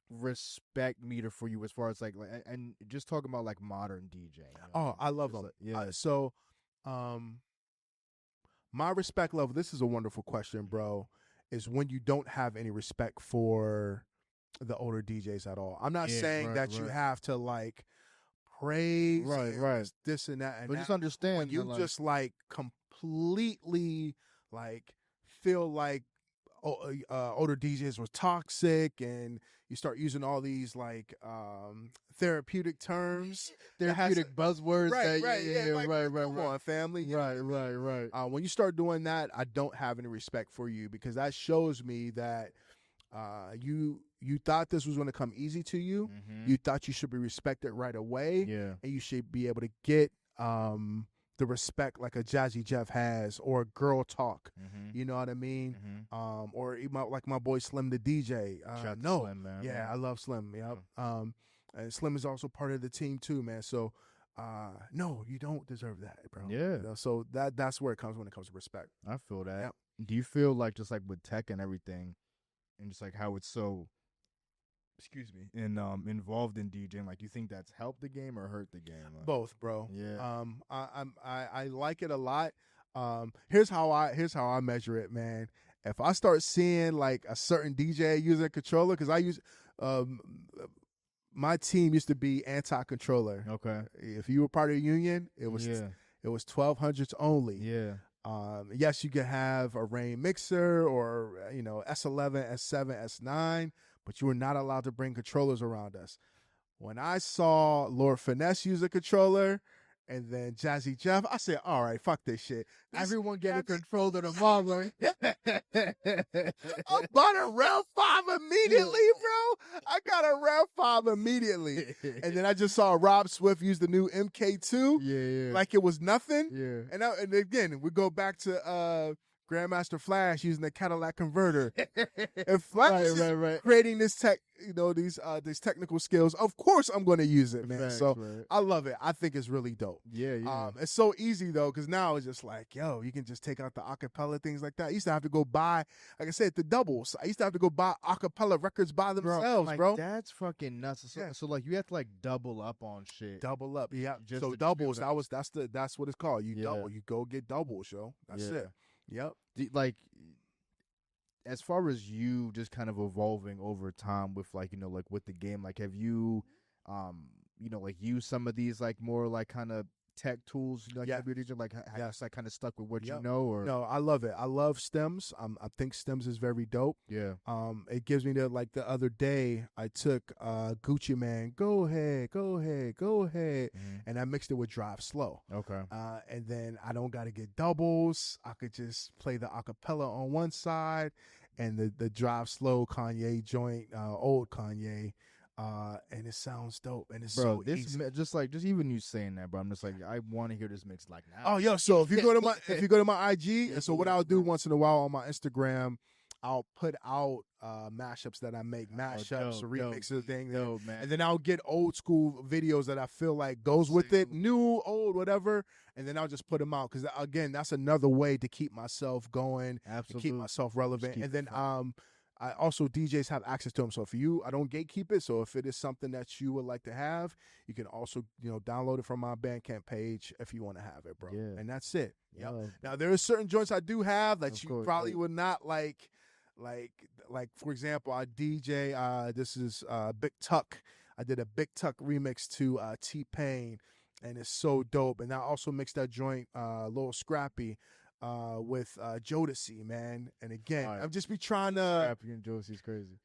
respect meter for you as far as and just talking about modern DJing? Oh, I love them. Yeah. My respect level. This is a wonderful question, bro. Is when you don't have any respect for the older DJs at all. I'm not saying that you have to praise, this and that, but just understand when you just completely feel like older DJs were toxic, and you start using all these therapeutic terms, therapeutic buzzwords. Right. Come on, family. Right. When you start doing that, I don't have any respect for you, because that shows me that you thought this was going to come easy to you. You thought you should be respected right away. Yeah. And you should be able to get the respect like a Jazzy Jeff has, or Girl Talk. You know what I mean? Or even like my boy Slim the DJ. Slim, man. Yeah, I love Slim. Yep. And Slim is also part of the team too, man. So no, you don't deserve that, bro. Yeah. You know, so that's where it comes when it comes to respect. I feel that. Yep. Do you feel like just like with tech and everything, and just like how it's so, excuse me, and involved in DJing, like, do you think that's helped the game or hurt the game? Both, bro. Yeah. I like it a lot. Here's how I measure it, man. If I start seeing like a certain DJ using a controller, because I use my team used to be anti-controller. Okay. If you were part of the union, it was 1200s only. Yeah. Yes, you could have a Rain mixer or S11, S7, S9, but you were not allowed to bring controllers around us. When I saw Lord Finesse use a controller and then Jazzy Jeff, I said, all right, fuck this shit. Everyone get a controller tomorrow. I bought a Rev 5 immediately, bro. I got a Rev 5 immediately. And then I just saw Rob Swift use the new MK2 Yeah. like it was nothing. Yeah. And again, we go back to Grandmaster Flash using the Cadillac converter. If Flash is creating this these technical skills, of course I'm going to use it, man. Facts, so right. I love it. I think it's really dope. Yeah. It's so easy though, because now it's just like, yo, you can just take out the acapella things like that. I used to have to go buy, like I said, the doubles. I used to have to go buy acapella records by themselves, bro. That's fucking nuts. So like you have to like double up on shit. Double up, yeah. Just So to doubles, be able that's what it's called. You Yeah. double, you go get doubles, yo. That's Yeah. it. Yep. Like, as far as you just kind of evolving over time with like like with the game, like have you like used some of these like more like kind of tech tools, like Yeah. like Yes. like kind of stuck with what you Yep. know, or No, I love it. I love stems. I think stems is very dope. yeah. It gives me the other day I took Gucci Man, go ahead, and I mixed it with Drive Slow. Okay. And then I don't got to get doubles. I could just play the acapella on one side and the Drive Slow Kanye joint, old Kanye. And it sounds dope, and it's Bro, so this easy. just even you saying that, bro, I'm just like, I want to hear this mix like now. Oh, yo, so if you go to my IG, and so what I'll do once in a while on my Instagram, I'll put out mashups that I make, mashups, dope, remixes, things, dope, man. and then I'll get old school videos that I feel like goes with it, new, old, whatever, and then I'll just put them out because again, that's another way to keep myself going, Absolutely. to keep myself relevant, keep and then it fun. I also DJs have access to them. So for you, I don't gatekeep it. So if it is something that you would like to have, you can also download it from my Bandcamp page if you want to have it, bro. Yeah. And that's it. Yep. Love. Now there are certain joints I do have that Of you course, probably like- would not like for example, I DJ. This is Big Tuck. I did a Big Tuck remix to T-Pain, and it's so dope. And I also mixed that joint a little scrappy. With Jodeci, man. And again, All right. I'm just be trying to Rapping and Josie's crazy.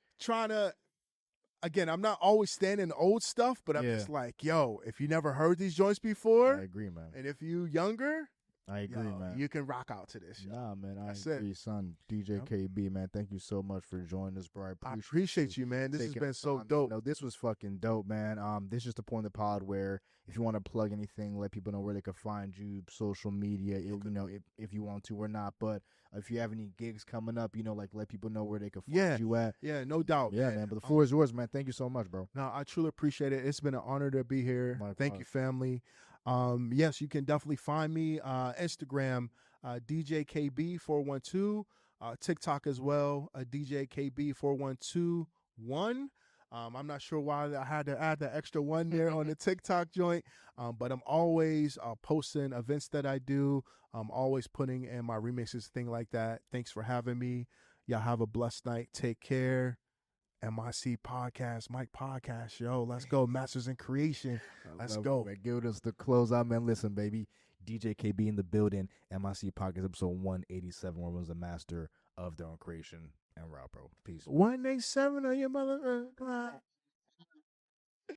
again, I'm not always standing old stuff, but I'm Yeah. just like, yo, if you never heard these joints before, I agree, man. and if you younger, I agree, man. you can rock out to this. Yo. Nah, man, I That's it. agree, son. DJ Yep. KB, man, thank you so much for joining us, bro. I appreciate you, man. This has taking been the so time. dope. No, this was fucking dope, man. This is just the point of the pod where if you want to plug anything, let people know where they can find you, social media, if you want to or not. But if you have any gigs coming up, like let people know where they can find you at. Yeah, no doubt. Yeah, man. But the floor is yours, man. Thank you so much, bro. No, I truly appreciate it. It's been an honor to be here. Likewise. Thank you, family. Yes, you can definitely find me Instagram, DJKB412, TikTok as well, DJKB4121. I'm not sure why I had to add the extra one there on the TikTok joint, but I'm always posting events that I do. I'm always putting in my remixes, thing like that. Thanks for having me. Y'all have a blessed night. Take care. MIC Podcast, Mike Podcast, yo, let's go. Masters in Creation. Let's go. Man. Give us the close out, man. Listen, baby. DJ KB in the building. MIC Podcast episode 187, where was the master of their own creation. And Rob, bro. Peace. 187 on your mother.